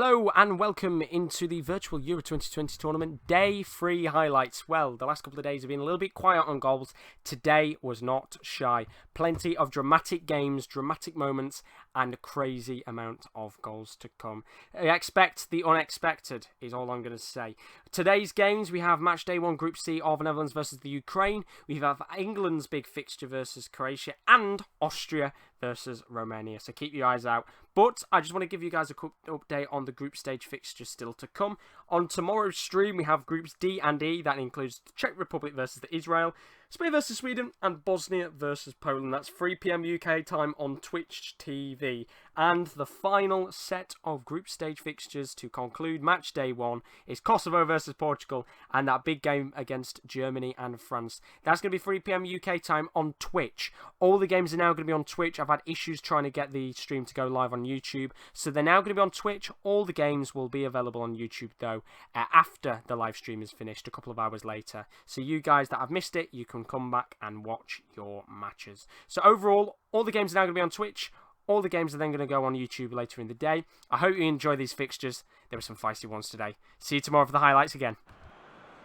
Hello and welcome into the virtual Euro 2020 tournament day 3 highlights. Well, the last couple of days have been a little bit quiet on goals. Today was not shy. Plenty of dramatic games, dramatic moments, and a crazy amount of goals to come. Expect the unexpected is all I'm going to say. Today's games, we have match day 1 Group C of Netherlands versus the Ukraine. We have England's big fixture versus Croatia and Austria versus Romania. So keep your eyes out. But I just want to give you guys a quick update on the group stage fixtures still to come. On tomorrow's stream, we have groups D and E. That includes the Czech Republic versus Israel, Spain versus Sweden, and Bosnia versus Poland. That's 3 PM UK time on Twitch TV. And the final set of group stage fixtures to conclude match day 1 is Kosovo versus Portugal and that big game against Germany and France. That's going to be 3 PM UK time on Twitch. All the games are now going to be on Twitch. I've had issues trying to get the stream to go live on YouTube, so they're now going to be on Twitch. All the games will be available on YouTube though after the live stream is finished a couple of hours later. So you guys that have missed it, you can come back and watch your matches. So overall, all the games are now going to be on Twitch. All the games are then going to go on YouTube later in the day. I hope you enjoy these fixtures. There were some feisty ones today. See you tomorrow for the highlights again.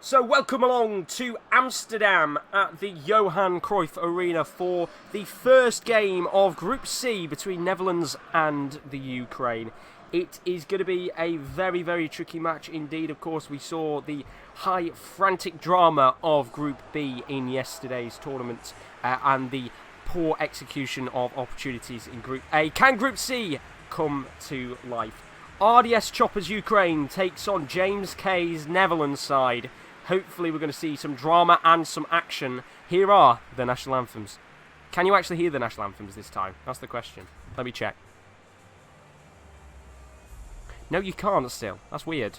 So welcome along to Amsterdam at the Johan Cruyff Arena for the first game of Group C between Netherlands and the Ukraine. It is going to be a very, very tricky match indeed. Of course, we saw the high frantic drama of Group B in yesterday's tournament and the poor execution of opportunities in Group A. Can Group C come to life? RDS Choppers Ukraine takes on James K's Netherlands side. Hopefully we're going to see some drama and some action. Here are the national anthems. Can you actually hear the national anthems this time? That's the question. Let me check. No, you can't still. That's weird.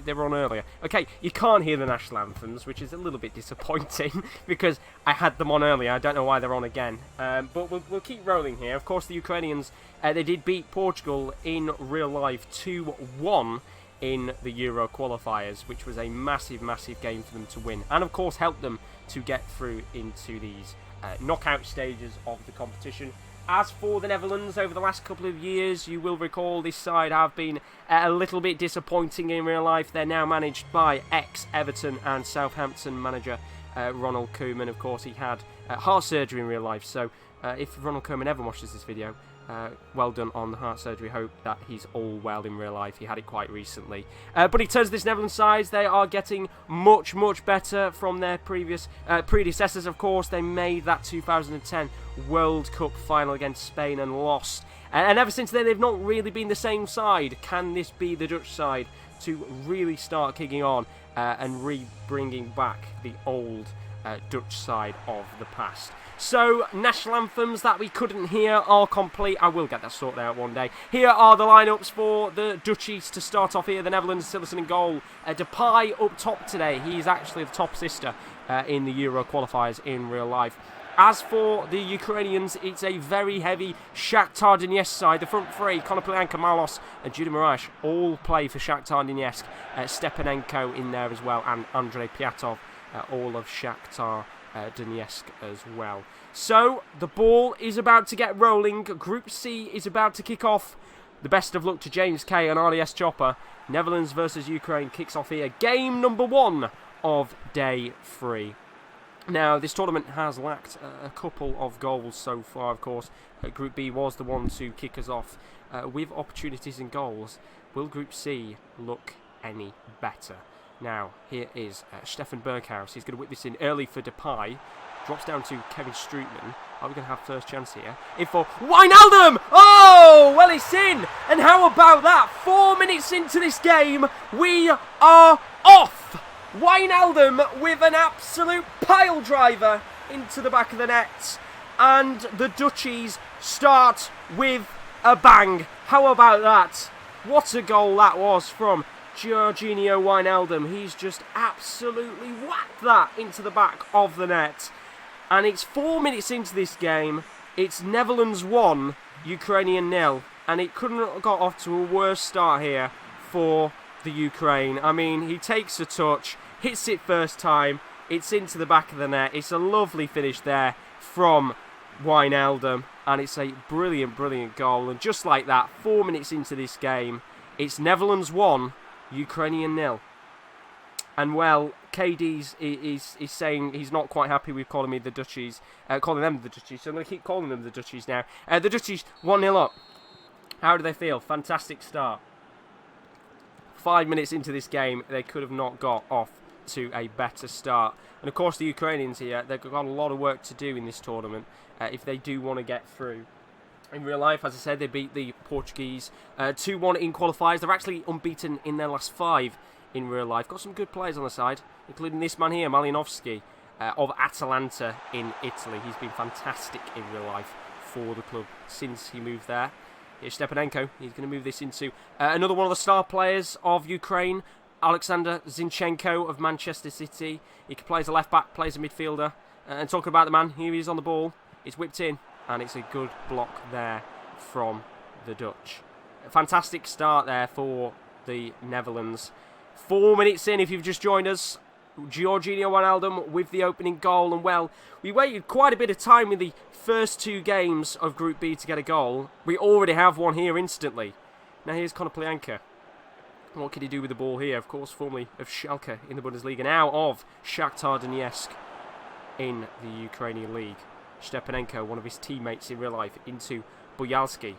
They were on earlier. Okay, you can't hear the national anthems, which is a little bit disappointing because I had them on earlier. I don't know why they're on again. But we'll keep rolling here. Of course, the Ukrainians, they did beat Portugal in real life 2-1 in the Euro qualifiers, which was a massive, massive game for them to win. And, of course, helped them to get through into these knockout stages of the competition. As for the Netherlands, over the last couple of years, you will recall this side have been a little bit disappointing in real life. They're now managed by ex-Everton and Southampton manager Ronald Koeman. Of course, he had heart surgery in real life, so if Ronald Koeman ever watches this video, well done on the heart surgery. Hope that he's all well in real life. He had it quite recently. But in terms of this Netherlands side, they are getting much, much better from their previous predecessors, of course. They made that 2010 World Cup final against Spain and lost. And ever since then, they've not really been the same side. Can this be the Dutch side to really start kicking on and bringing back the old Dutch side of the past? So, national anthems that we couldn't hear are complete. I will get that sorted out one day. Here are the lineups for the Dutchies to start off here. The Netherlands, Sillerson in goal. Depay up top today. He's actually the top assister in the Euro qualifiers in real life. As for the Ukrainians, it's a very heavy Shakhtar Donetsk side. The front three, Konoplyanka, Malos and Judah Marash, all play for Shakhtar Donetsk. Stepanenko in there as well, and Andrei Pyatov, all of Shakhtar Donetsk as well. So, the ball is about to get rolling. Group C is about to kick off. The best of luck to James K and RDS Chopper. Netherlands versus Ukraine kicks off here. Game number 1 of day 3. Now, this tournament has lacked a couple of goals so far, of course. Group B was the one to kick us off with opportunities in goals. Will Group C look any better? Now, here is Stefan Berghaus. He's going to whip this in early for Depay. Drops down to Kevin Strootman. Are we going to have first chance here? In for Wijnaldum! Oh, well, it's in. And how about that? 4 minutes into this game, we are off. Wijnaldum with an absolute pile driver into the back of the net. And the Dutchies start with a bang. How about that? What a goal that was from Georginio Wijnaldum. He's just absolutely whacked that into the back of the net. And it's 4 minutes into this game. It's Netherlands 1, Ukrainian 0. And it couldn't have got off to a worse start here for the Ukraine. I mean, he takes a touch, hits it first time, it's into the back of the net. It's a lovely finish there from Wijnaldum. And it's a brilliant, brilliant goal. And just like that, 4 minutes into this game, It's Netherlands 1, Ukrainian 0. And well, KD is saying he's not quite happy with calling me the Dutchies, calling them the Dutchies. So I'm going to keep calling them the Dutchies now. The Dutchies 1-0 up. How do they feel? Fantastic start. 5 minutes into this game, they could have not got off to a better start. And of course, the Ukrainians here, they've got a lot of work to do in this tournament if they do want to get through. In real life, as I said, they beat the Portuguese 2-1 in qualifiers. They're actually unbeaten in their last 5 in real life. Got some good players on the side, including this man here, Malinovsky, of Atalanta in Italy. He's been fantastic in real life for the club since he moved there. Here's Stepanenko. He's going to move this into another one of the star players of Ukraine, Alexander Zinchenko of Manchester City. He can play as a left-back, plays a midfielder. And talking about the man, here he is on the ball. It's whipped in, and it's a good block there from the Dutch. A fantastic start there for the Netherlands. 4 minutes in, if you've just joined us, Georginio Wijnaldum with the opening goal. And well, we waited quite a bit of time in the first 2 games of Group B to get a goal. We already have one here instantly. Now here's Konoplyanka. What can he do with the ball here? Of course, formerly of Schalke in the Bundesliga, now of Shakhtar Donetsk in the Ukrainian league. Stepanenko, one of his teammates in real life, into Boyalski.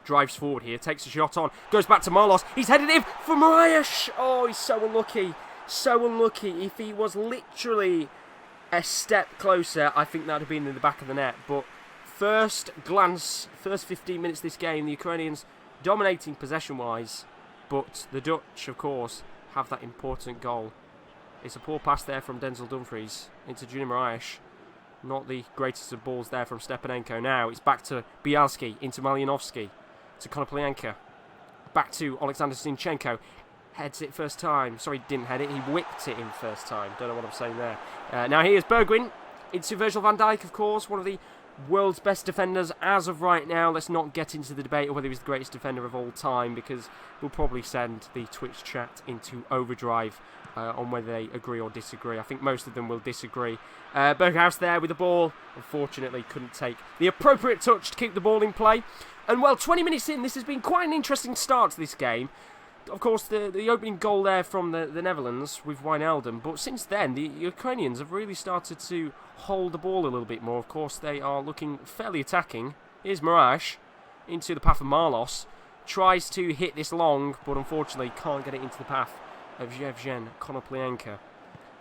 Drives forward here, takes a shot on, goes back to Marlos. He's headed in for Mariusz. Oh, he's so unlucky. So unlucky. If he was literally a step closer, I think that would have been in the back of the net. But first glance, first 15 minutes of this game, the Ukrainians dominating possession-wise. But the Dutch, of course, have that important goal. It's a poor pass there from Denzel Dumfries into Junior Mariusz. Not the greatest of balls there from Stepanenko. Now it's back to Bialski, into Malinovsky, to Konoplyanka. Back to Alexander Zinchenko. Heads it first time. Sorry, didn't head it. He whipped it in first time. Don't know what I'm saying there. Now here's Bergwijn into Virgil van Dijk, of course. One of the world's best defenders as of right now. Let's not get into the debate of whether he's the greatest defender of all time, because we'll probably send the Twitch chat into overdrive on whether they agree or disagree. I think most of them will disagree. Berghuis there with the ball. Unfortunately, couldn't take the appropriate touch to keep the ball in play. And well, 20 minutes in, this has been quite an interesting start to this game. Of course, the opening goal there from the Netherlands with Wijnaldum. But since then, the Ukrainians have really started to hold the ball a little bit more. Of course, they are looking fairly attacking. Here's Mariusz into the path of Marlos. Tries to hit this long, but unfortunately can't get it into the path of Yevgen Konoplyanka.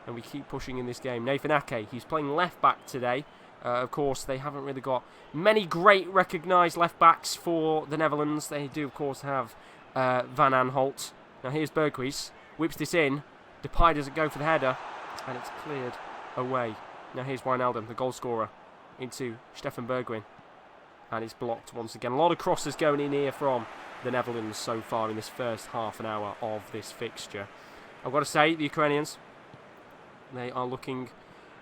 And we keep pushing in this game. Nathan Ake, he's playing left-back today. Of course, they haven't really got many great recognised left-backs for the Netherlands. They do, of course, have Van Aanholt. Now here's Berghuis, whips this in. Depay doesn't go for the header, and it's cleared away. Now here's Wijnaldum, the goal scorer, into Stefan Bergwijn, and it's blocked once again. A lot of crosses going in here from the Netherlands so far in this first half an hour of this fixture. I've got to say, the Ukrainians, they are looking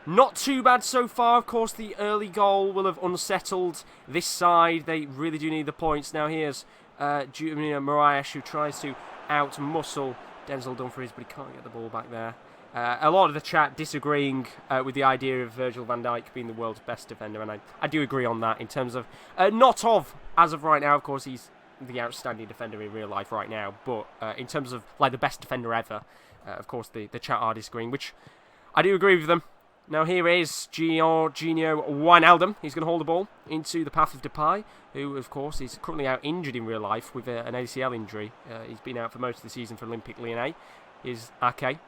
not too bad so far. Of course, the early goal will have unsettled this side. They really do need the points. Now here's Junior Mariusz, who tries to out-muscle Denzel Dumfries, but he can't get the ball back there. A lot of the chat disagreeing with the idea of Virgil van Dijk being the world's best defender, and I do agree on that in terms of, not of, as of right now, of course, he's the outstanding defender in real life right now, but in terms of like the best defender ever, of course, the chat are disagreeing, which I do agree with them. Now here is Georginio Wijnaldum. He's going to hold the ball into the path of Depay, who, of course, is currently out injured in real life with an ACL injury. He's been out for most of the season for Olympique Lyonnais. Here's Ake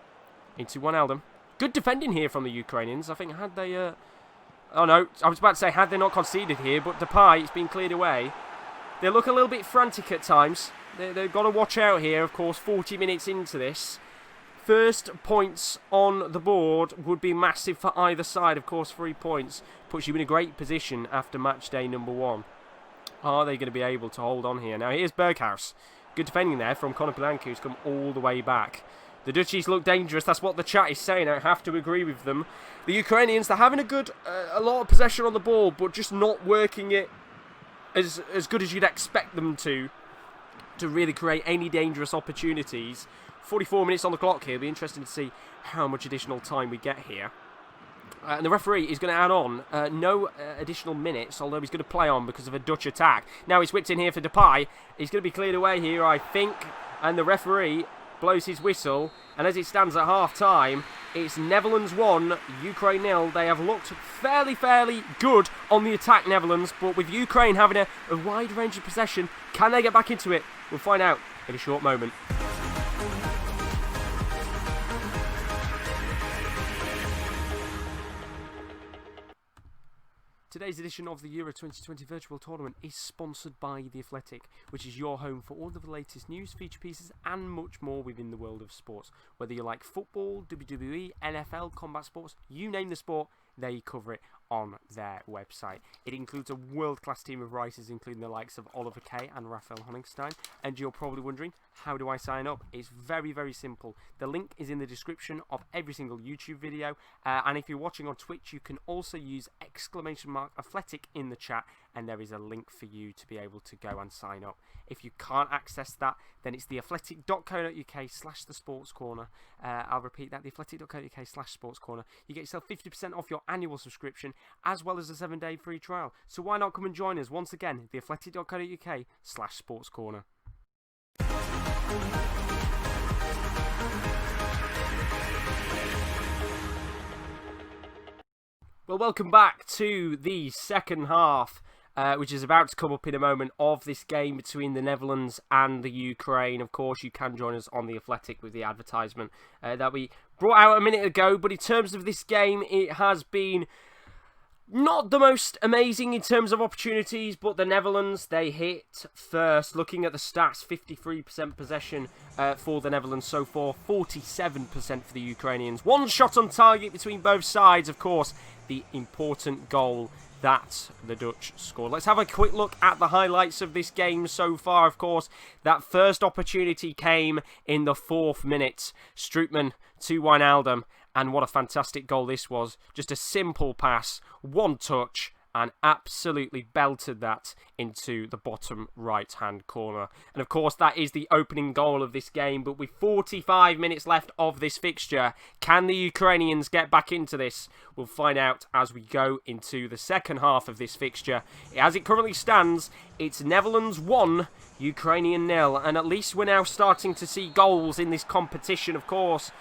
into Wijnaldum. Good defending here from the Ukrainians. I think had they... oh no, I was about to say had they not conceded here, but Depay, it's been cleared away. They look a little bit frantic at times. They've got to watch out here, of course, 40 minutes into this. First points on the board would be massive for either side. Of course, 3 points puts you in a great position after match day number 1. Are they going to be able to hold on here? Now, here's Berghuis. Good defending there from Konoplyanka, who's come all the way back. The Dutchies look dangerous. That's what the chat is saying. I have to agree with them. The Ukrainians, they're having a lot of possession on the ball, but just not working it as good as you'd expect them to really create any dangerous opportunities. 44 minutes on the clock here. It'll be interesting to see how much additional time we get here. And the referee is going to add on no additional minutes, although he's going to play on because of a Dutch attack. Now he's whipped in here for Depay. He's going to be cleared away here, I think. And the referee blows his whistle. And as it stands at half-time, it's Netherlands 1, Ukraine 0. They have looked fairly good on the attack, Netherlands. But with Ukraine having a wide range of possession, can they get back into it? We'll find out in a short moment. Today's edition of the Euro 2020 Virtual Tournament is sponsored by The Athletic, which is your home for all of the latest news, feature pieces and much more within the world of sports. Whether you like football, WWE, NFL, combat sports, you name the sport, they cover it on their website. It includes a world-class team of writers, including the likes of Oliver Kay and Raphael Honigstein. And you're probably wondering, how do I sign up? It's very simple. The link is in the description of every single YouTube video. And if you're watching on Twitch, you can also use !Athletic in the chat, and there is a link for you to be able to go and sign up. If you can't access that, then it's theathletic.co.uk/thesportscorner. I'll repeat that, theathletic.co.uk/sportscorner. You get yourself 50% off your annual subscription, as well as a 7-day free trial. So why not come and join us once again, theathletic.co.uk/sportscorner. Well, welcome back to the second half, which is about to come up in a moment, of this game between the Netherlands and the Ukraine. Of course, you can join us on The Athletic with the advertisement that we brought out a minute ago. But in terms of this game, it has been not the most amazing in terms of opportunities, but the Netherlands, they hit first. Looking at the stats, 53% possession for the Netherlands so far, 47% for the Ukrainians. One shot on target between both sides, of course, the important goal that the Dutch scored. Let's have a quick look at the highlights of this game so far. Of course, that first opportunity came in the 4th minute. Strootman to Wijnaldum. And what a fantastic goal this was. Just a simple pass, one touch, and absolutely belted that into the bottom right-hand corner. And of course, that is the opening goal of this game. But with 45 minutes left of this fixture, can the Ukrainians get back into this? We'll find out as we go into the second half of this fixture. As it currently stands, it's Netherlands 1, Ukrainian 0. And at least we're now starting to see goals in this competition, of course.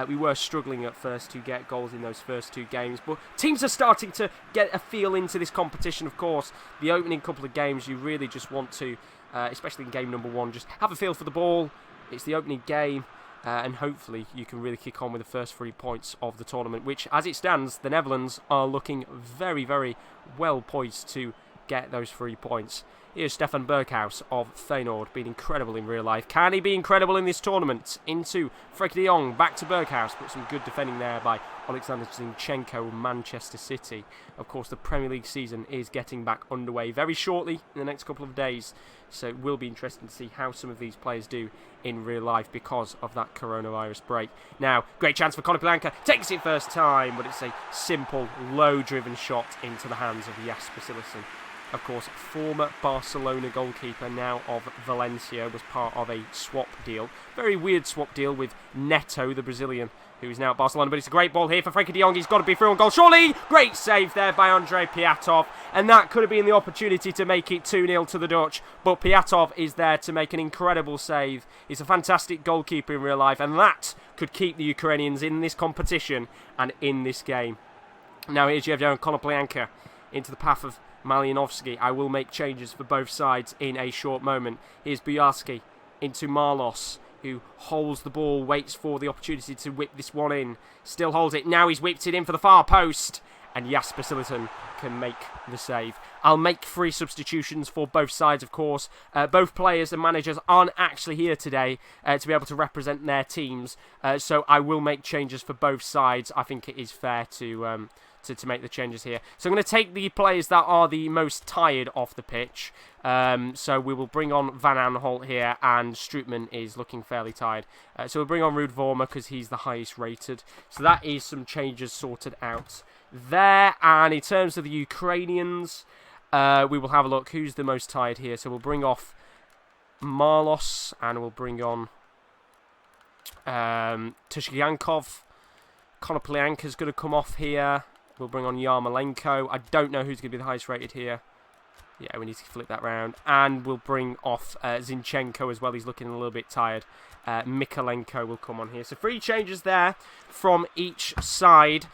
We were struggling at first to get goals in those first 2 games, but teams are starting to get a feel into this competition, of course. The opening couple of games, you really just want to, especially in game number 1, just have a feel for the ball. It's the opening game, and hopefully you can really kick on with the first 3 points of the tournament, which, as it stands, the Netherlands are looking very well poised to get those 3 points. Here's Stefan Berghuis of Feyenoord, being incredible in real life. Can he be incredible in this tournament? Into Frenkie de Jong, back to Berghuis, but some good defending there by Alexander Zinchenko, Manchester City. Of course, the Premier League season is getting back underway very shortly in the next couple of days, so it will be interesting to see how some of these players do in real life because of that coronavirus break. Now, great chance for Konoplyanka, takes it first time, but it's a simple, low-driven shot into the hands of Jasper Cillessen. Of course, former Barcelona goalkeeper, now of Valencia, was part of a swap deal. Very weird swap deal with Neto, the Brazilian, who is now at Barcelona. But it's a great ball here for Frenkie de Jong. He's got to be through on goal, surely! Great save there by Andrei Piatov. And that could have been the opportunity to make it 2-0 to the Dutch. But Piatov is there to make an incredible save. He's a fantastic goalkeeper in real life. And that could keep the Ukrainians in this competition and in this game. Now here's Yevgeny Konoplyanka into the path of Malinovsky. I will make changes for both sides in a short moment. Here's Bujarski into Marlos, who holds the ball, waits for the opportunity to whip this one in. Still holds it. Now he's whipped it in for the far post. And Jasper Cillessen can make the save. I'll make 3 substitutions for both sides, of course. Both players and managers aren't actually here today to be able to represent their teams. So I will make changes for both sides. I think it is fair to make the changes here. So I'm going to take the players that are the most tired off the pitch. So we will bring on Van Aanholt here, and Strootman is looking fairly tired. So we'll bring on Ruud Vormer because he's the highest rated. So that is some changes sorted out there. And in terms of the Ukrainians, we will have a look who's the most tired here. So we'll bring off Marlos, and we'll bring on Tushyankov. Konoplyanka's going to come off here. We'll bring on Yarmolenko. I don't know who's going to be the highest rated here. Yeah, we need to flip that round. And we'll bring off Zinchenko as well. He's looking a little bit tired. Mikolenko will come on here. So 3 changes there from each side.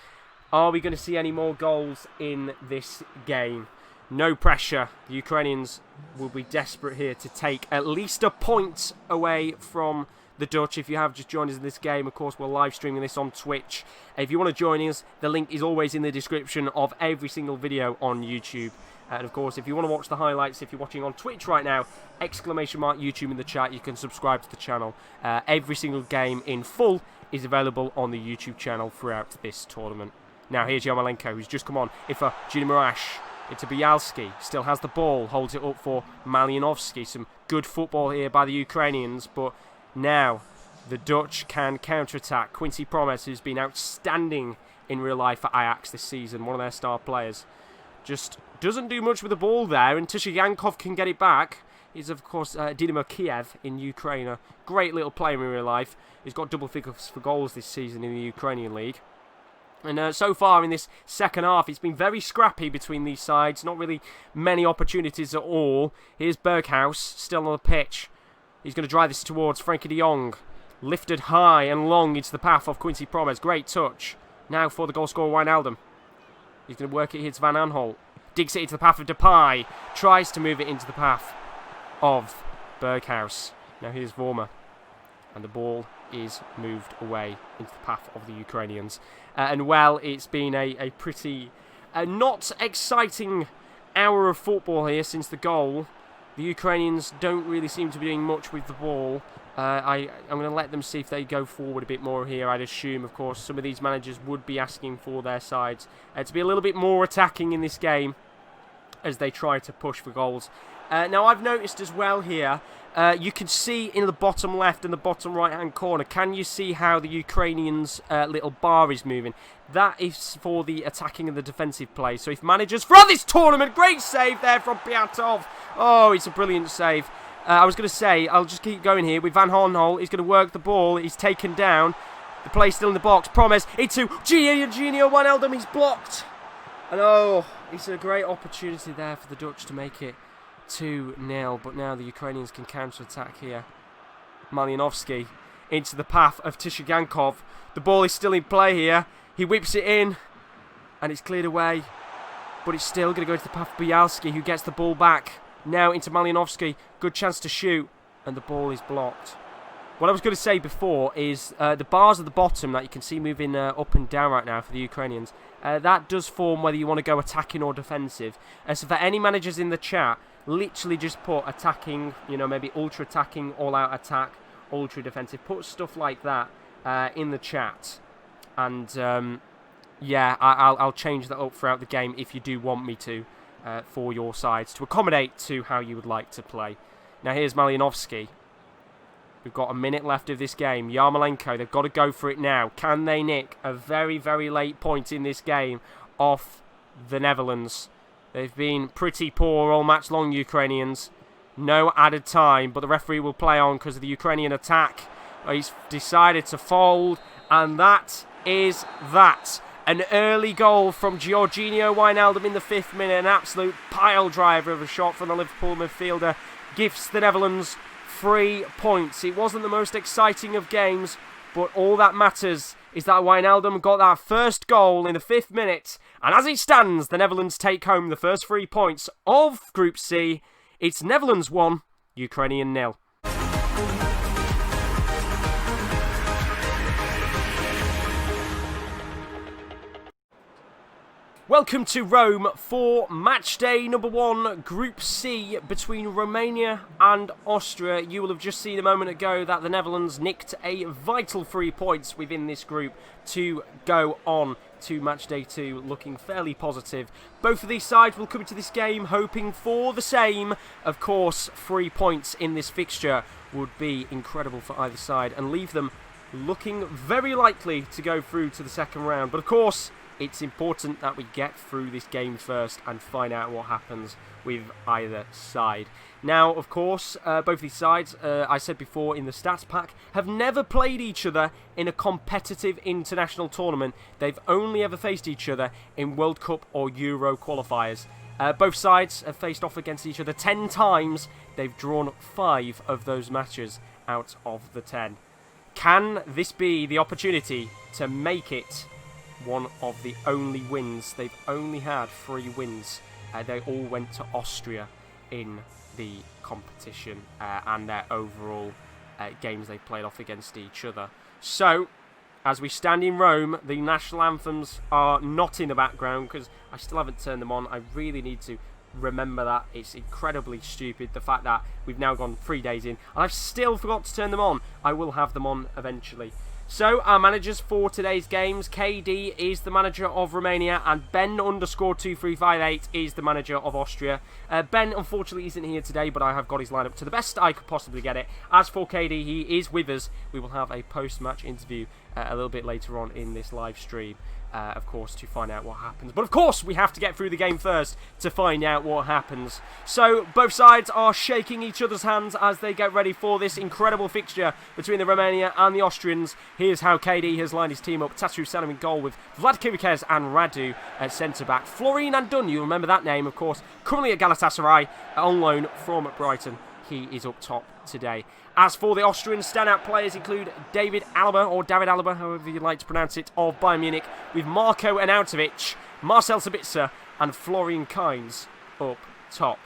Are we going to see any more goals in this game? No pressure. The Ukrainians will be desperate here to take at least a point away from the Dutch. If you have just joined us in this game, of course, we're live streaming this on Twitch. If you want to join us, the link is always in the description of every single video on YouTube. And of course, if you want to watch the highlights, if you're watching on Twitch right now, exclamation mark YouTube in the chat, you can subscribe to the channel. Every single game in full is available on the YouTube channel throughout this tournament. Now here's Yarmolenko, who's just come on. If a Junior Marash, it's a Bialski, still has the ball, holds it up for Malyanovsky. Some good football here by the Ukrainians, but now the Dutch can counter-attack. Quincy Promes, who's been outstanding in real life for Ajax this season, one of their star players, just doesn't do much with the ball there, and Tishayankov can get it back. He's, of course, Dynamo Kiev in Ukraine. A great little player in real life. He's got double figures for goals this season in the Ukrainian league. And so far in this second half, it's been very scrappy between these sides. Not really many opportunities at all. Here's Berghaus, still on the pitch. He's going to drive this towards Frankie de Jong. Lifted high and long into the path of Quincy Promes. Great touch. Now for the goal scorer, Wijnaldum. He's going to work it here to Van Aanholt. Digs it into the path of Depay. Tries to move it into the path of Berghaus. Now here's Vormer. And the ball is moved away into the path of the Ukrainians. And well, it's been a pretty not exciting hour of football here since the goal. The Ukrainians don't really seem to be doing much with the ball. I'm going to let them see if they go forward a bit more here. I'd assume, of course, some of these managers would be asking for their sides to be a little bit more attacking in this game as they try to push for goals. Now, I've noticed as well here, you can see in the bottom left and the bottom right-hand corner, can you see how the Ukrainians' little bar is moving? That is for the attacking and the defensive play. So if managers throughout this tournament, great save there from Piatov. Oh, it's a brilliant save. I was going to say, I'll just keep going here with Van Aanholt. He's going to work the ball. He's taken down. The play's still in the box. Promes into Eugenio Wijnaldum. He's blocked. And oh, it's a great opportunity there for the Dutch to make it 2-0. But now the Ukrainians can counter-attack here. Malyanovsky into the path of Tishayankov. The ball is still in play here. He whips it in. And it's cleared away. But it's still going to go into the path of Bialski, who gets the ball back. Now into Malyanovsky. Good chance to shoot. And the ball is blocked. What I was going to say before is the bars at the bottom that you can see moving up and down right now for the Ukrainians. That does form whether you want to go attacking or defensive. So for any managers in the chat, literally just put attacking, you know, maybe ultra attacking, all out attack, ultra defensive. Put stuff like that in the chat. And yeah, I'll change that up throughout the game if you do want me to for your sides to accommodate to how you would like to play. Now here's Malyanovsky. We've got a minute left of this game. Yarmolenko, they've got to go for it now. Can they nick a very, very late point in this game off the Netherlands? They've been pretty poor all match long, Ukrainians. No added time, but the referee will play on because of the Ukrainian attack. He's decided to fold, and that is that. An early goal from Eugenio Wijnaldum in the 5th minute. An absolute pile driver of a shot from the Liverpool midfielder. Gifts the Netherlands 3 points. It wasn't the most exciting of games, but all that matters is that Wijnaldum got that first goal in the 5th minute. And as it stands, the Netherlands take home the first 3 points of Group C. It's Netherlands 1, Ukrainian 0. Welcome to Rome for match day number 1, Group C, between Romania and Austria. You will have just seen a moment ago that the Netherlands nicked a vital 3 points within this group to go on to match day 2, looking fairly positive. Both of these sides will come into this game hoping for the same. Of course, 3 points in this fixture would be incredible for either side and leave them looking very likely to go through to the second round. But of course, it's important that we get through this game first and find out what happens with either side. Now, of course, both these sides, I said before in the stats pack, have never played each other in a competitive international tournament. They've only ever faced each other in World Cup or Euro qualifiers. Both sides have faced off against each other 10 times. They've drawn 5 of those matches out of the 10. Can this be the opportunity to make it one of the only wins? They've only had 3 wins. They all went to Austria in the competition and their overall games they played off against each other. So, as we stand in Rome, the national anthems are not in the background because I still haven't turned them on. I really need to remember that. It's incredibly stupid, the fact that we've now gone 3 days in and I've still forgot to turn them on. I will have them on eventually. So, our managers for today's games, KD is the manager of Romania and Ben_2358 is the manager of Austria. Ben, unfortunately, isn't here today, but I have got his lineup to the best I could possibly get it. As for KD, he is with us. We will have a post-match interview a little bit later on in this live stream. Of course, to find out what happens. But of course, we have to get through the game first to find out what happens. So, both sides are shaking each other's hands as they get ready for this incredible fixture between the Romania and the Austrians. Here's how KD has lined his team up. Tatu Salim in goal with Vlad Kirikez and Radu at centre-back. Florian Andun, you remember that name, of course, currently at Galatasaray, on loan from Brighton. He is up top today. As for the Austrian, standout players include David Alaba, or David Alaba, however you like to pronounce it, of Bayern Munich, with Marko Arnautovic, Marcel Sabitzer, and Florian Kainz up top.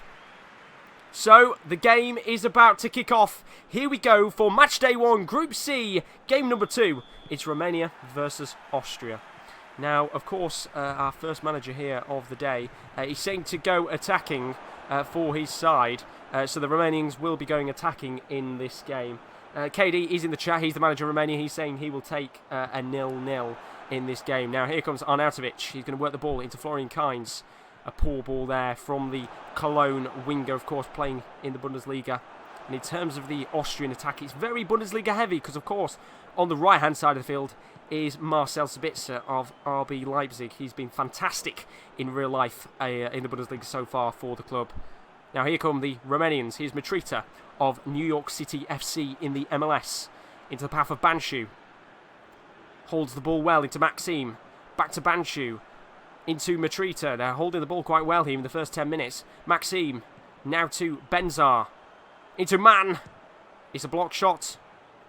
So, the game is about to kick off. Here we go for match day 1, Group C, game number 2. It's Romania versus Austria. Now, of course, our first manager here of the day is saying to go attacking for his side. So the Romanians will be going attacking in this game. KD is in the chat. He's the manager of Romania. He's saying he will take a 0-0 in this game. Now, here comes Arnautovic. He's going to work the ball into Florian Kainz. A poor ball there from the Cologne winger, of course, playing in the Bundesliga. And in terms of the Austrian attack, it's very Bundesliga heavy because, of course, on the right-hand side of the field is Marcel Sabitzer of RB Leipzig. He's been fantastic in real life in the Bundesliga so far for the club. Now here come the Romanians. Here's Mitrita of New York City FC in the MLS. Into the path of Banshu. Holds the ball well into Maxime. Back to Banshu. Into Mitrita. They're holding the ball quite well here in the first 10 minutes. Maxime. Now to Benzar. Into Man. It's a block shot.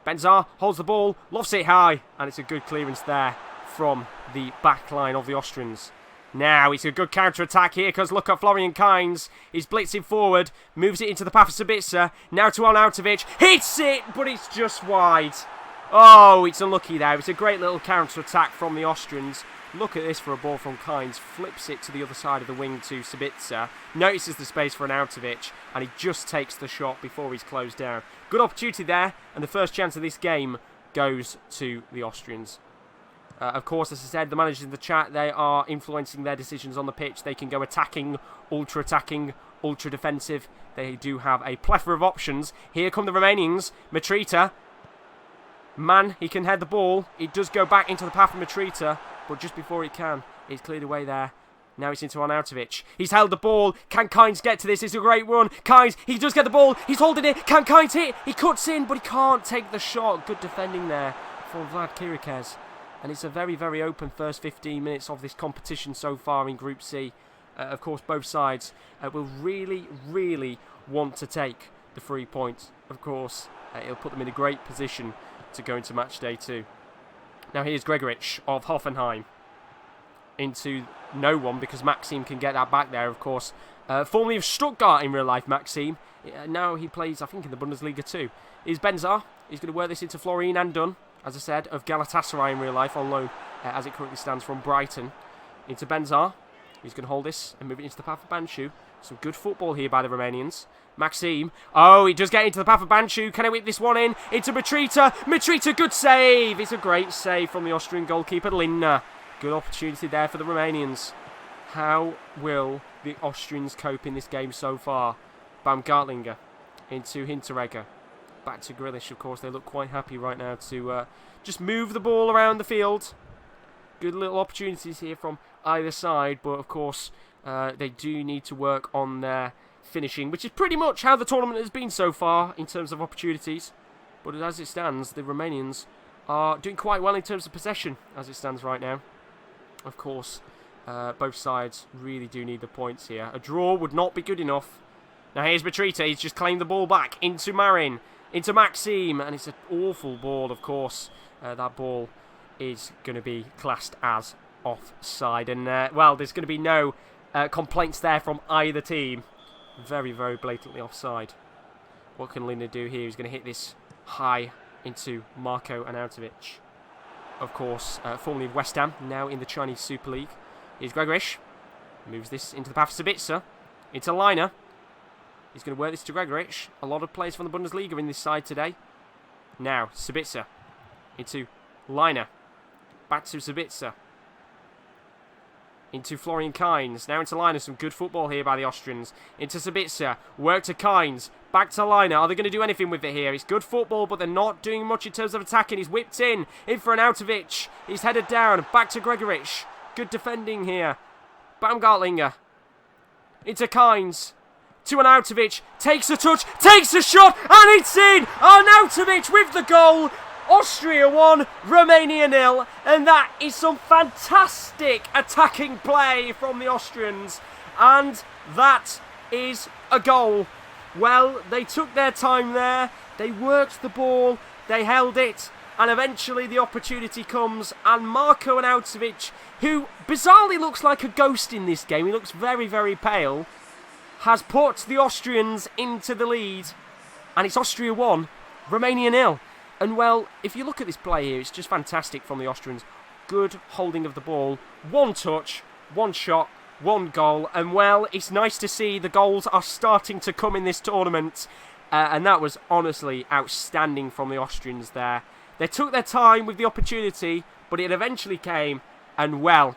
Benzar holds the ball. Lofts it high. And it's a good clearance there from the back line of the Austrians. Now, it's a good counter-attack here because look at Florian Kainz. He's blitzing forward, moves it into the path of Sabitzer. Now to Arnautovic. Hits it, but it's just wide. Oh, it's unlucky there. It's a great little counter-attack from the Austrians. Look at this for a ball from Kainz. Flips it to the other side of the wing to Sabitzer. Notices the space for Arnautovic, and he just takes the shot before he's closed down. Good opportunity there, and the first chance of this game goes to the Austrians. Of course, as I said, the managers in the chat, they are influencing their decisions on the pitch. They can go attacking, ultra-defensive. They do have a plethora of options. Here come the Romanians. Mitrita. Man, he can head the ball. It does go back into the path of Mitrita, but just before it can, it's cleared away there. Now it's into Arnautovic. He's held the ball. Can Kainz get to this? It's a great run. Kainz, he does get the ball. He's holding it. Can Kainz hit? He cuts in, but he can't take the shot. Good defending there from Vlad Kirikez. And it's a very, very open first 15 minutes of this competition so far in Group C. Of course, both sides will really, really want to take the 3 points. Of course, it'll put them in a great position to go into match day 2. Now here's Gregorich of Hoffenheim. Into no one because Maxime can get that back there, of course. Formerly of Stuttgart in real life, Maxime. Now he plays, I think, in the Bundesliga too. Here's Benzar. He's going to work this into Florian Andun. As I said, of Galatasaray in real life, on loan, as it currently stands from Brighton. Into Benzar. He's going to hold this and move it into the path of Banshu. Some good football here by the Romanians. Maxime. Oh, he does get into the path of Banshu. Can I whip this one in? Into Mitrita. Mitrita, good save. It's a great save from the Austrian goalkeeper, Lindner. Good opportunity there for the Romanians. How will the Austrians cope in this game so far? Baumgartlinger. Into Hinteregger. Back to Grealish, of course. They look quite happy right now to just move the ball around the field. Good little opportunities here from either side, but of course they do need to work on their finishing, which is pretty much how the tournament has been so far in terms of opportunities. But as it stands, the Romanians are doing quite well in terms of possession as it stands right now. Of course, both sides really do need the points here. A draw would not be good enough. Now here's Matrita. He's just claimed the ball back into Marin, into Maxime, and it's an awful ball, of course. That ball is going to be classed as offside. And, well, there's going to be no complaints there from either team. Very, very blatantly offside. What can Lina do here? He's going to hit this high into Marko Arnautovic. Of course, formerly of West Ham, now in the Chinese Super League. Here's Gregorish. Moves this into the path of Sabitzer. Into Lina. He's going to work this to Gregorish. A lot of players from the Bundesliga in this side today. Now, Sabitzer. Into Lina. Back to Sabitzer. Into Florian Kainz. Now into Lina. Some good football here by the Austrians. Into Sabitzer. Work to Kainz. Back to Lina. Are they going to do anything with it here? It's good football, but they're not doing much in terms of attacking. He's whipped in. In for Arnautovic. He's headed down. Back to Gregorish. Good defending here. Baumgartlinger. Into Kainz. To Arnautovic. Takes a touch. Takes a shot. And it's in. Arnautovic with the goal. Austria 1, Romania 0, and that is some fantastic attacking play from the Austrians, and that is a goal. Well, they took their time there, they worked the ball, they held it, and eventually the opportunity comes, and Marko Arnautovic, who bizarrely looks like a ghost in this game, he looks very, very pale, has put the Austrians into the lead, and it's Austria 1, Romania 0. And, well, if you look at this play here, it's just fantastic from the Austrians. Good holding of the ball. One touch, one shot, one goal. And, well, it's nice to see the goals are starting to come in this tournament. And that was honestly outstanding from the Austrians there. They took their time with the opportunity, but it eventually came. And, well,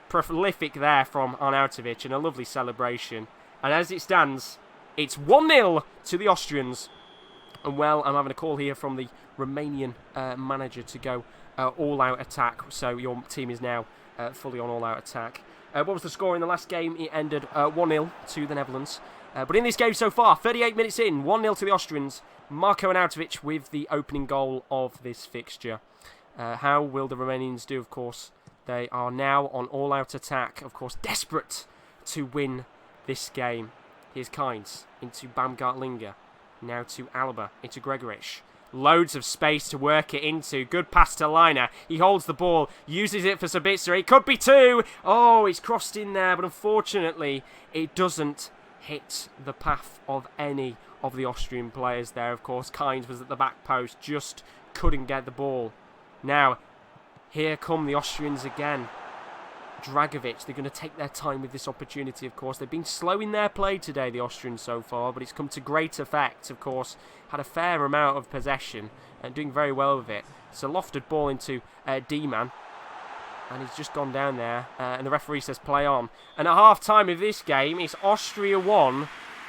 prolific there from Arnautovic and a lovely celebration. And as it stands, it's 1-0 to the Austrians. And, well, I'm having a call here from the Romanian manager to go all-out attack. So your team is now fully on all-out attack. What was the score in the last game? It ended 1-0 to the Netherlands. But in this game so far, 38 minutes in, 1-0 to the Austrians. Marko Arnautovic with the opening goal of this fixture. How will the Romanians do, of course? They are now on all-out attack. Of course, desperate to win this game. Here's Kainz into Baumgartlinger. Now to Alaba, into Gregorish. Loads of space to work it into. Good pass to Lina. He holds the ball, uses it for Sabitzer. It could be two. Oh, it's crossed in there, but unfortunately, it doesn't hit the path of any of the Austrian players there. Of course, Kainz was at the back post, just couldn't get the ball. Now, here come the Austrians again. Dragovic, they're going to take their time with this opportunity, of course. They've been slow in their play today, the Austrians, so far, but it's come to great effect, of course. Had a fair amount of possession and doing very well with it. It's a lofted ball into D-Man, and he's just gone down there, and the referee says play on. And at half-time of this game, it's Austria 1,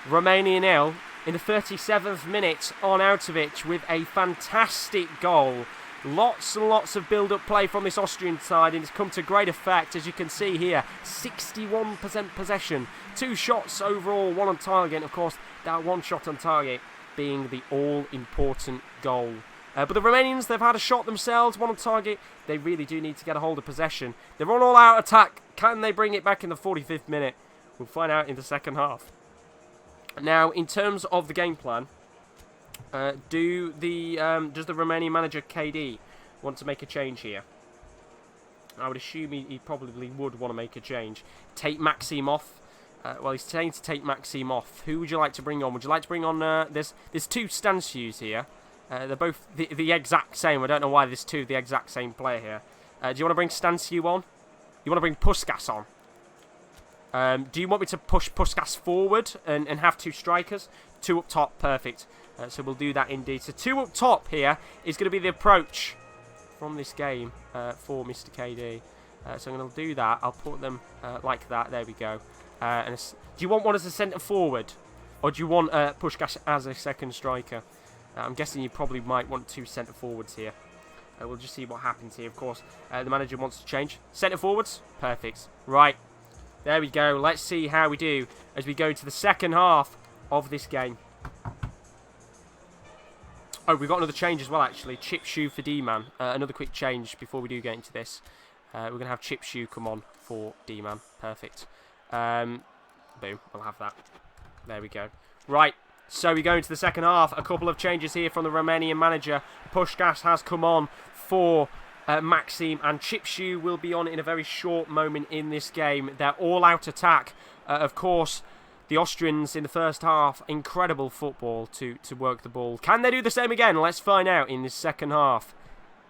Romania 0. In the 37th minute, Arnautovic with a fantastic goal. Lots and lots of build-up play from this Austrian side, and it's come to great effect, as you can see here. 61% possession, 2 shots overall, 1 on target. Of course, that 1 shot on target being the all-important goal. But the Romanians, they've had a shot themselves, 1 on target. They really do need to get a hold of possession. They're on all-out attack. Can they bring it back in the 45th minute? We'll find out in the second half. Now, in terms of the game plan, does the Romanian manager KD want to make a change here? I would assume he probably would want to make a change. Take Maxime off. Well, he's saying to take Maxime off. Who would you like to bring on? Would you like to bring on... There's 2 Stancius here. They're both the exact same. I don't know why there's 2 of the exact same player here. Do you want to bring Stanciu on? You want to bring Puskas on? Do you want me to push Puskas forward and have 2 strikers? 2 up top, perfect. So we'll do that indeed. So 2 up top here is going to be the approach from this game for Mr. KD. So I'm going to do that. I'll put them like that. There we go. Do you want one as a centre forward? Or do you want Puskás as a second striker? I'm guessing you probably might want 2 centre forwards here. We'll just see what happens here. Of course, the manager wants to change. Centre forwards. Perfect. Right. There we go. Let's see how we do as we go to the second half of this game. Oh, we've got another change as well, actually. Chip Shoe for D-Man. Another quick change before we do get into this. We're going to have Chip Shoe come on for D-Man. Perfect. Boom. We'll have that. There we go. Right. So we go into the second half. A couple of changes here from the Romanian manager. Puskás has come on for Maxim, and Chip Shoe will be on in a very short moment in this game. They're all-out attack. Of course, the Austrians in the first half, incredible football to work the ball. Can they do the same again? Let's find out in this second half.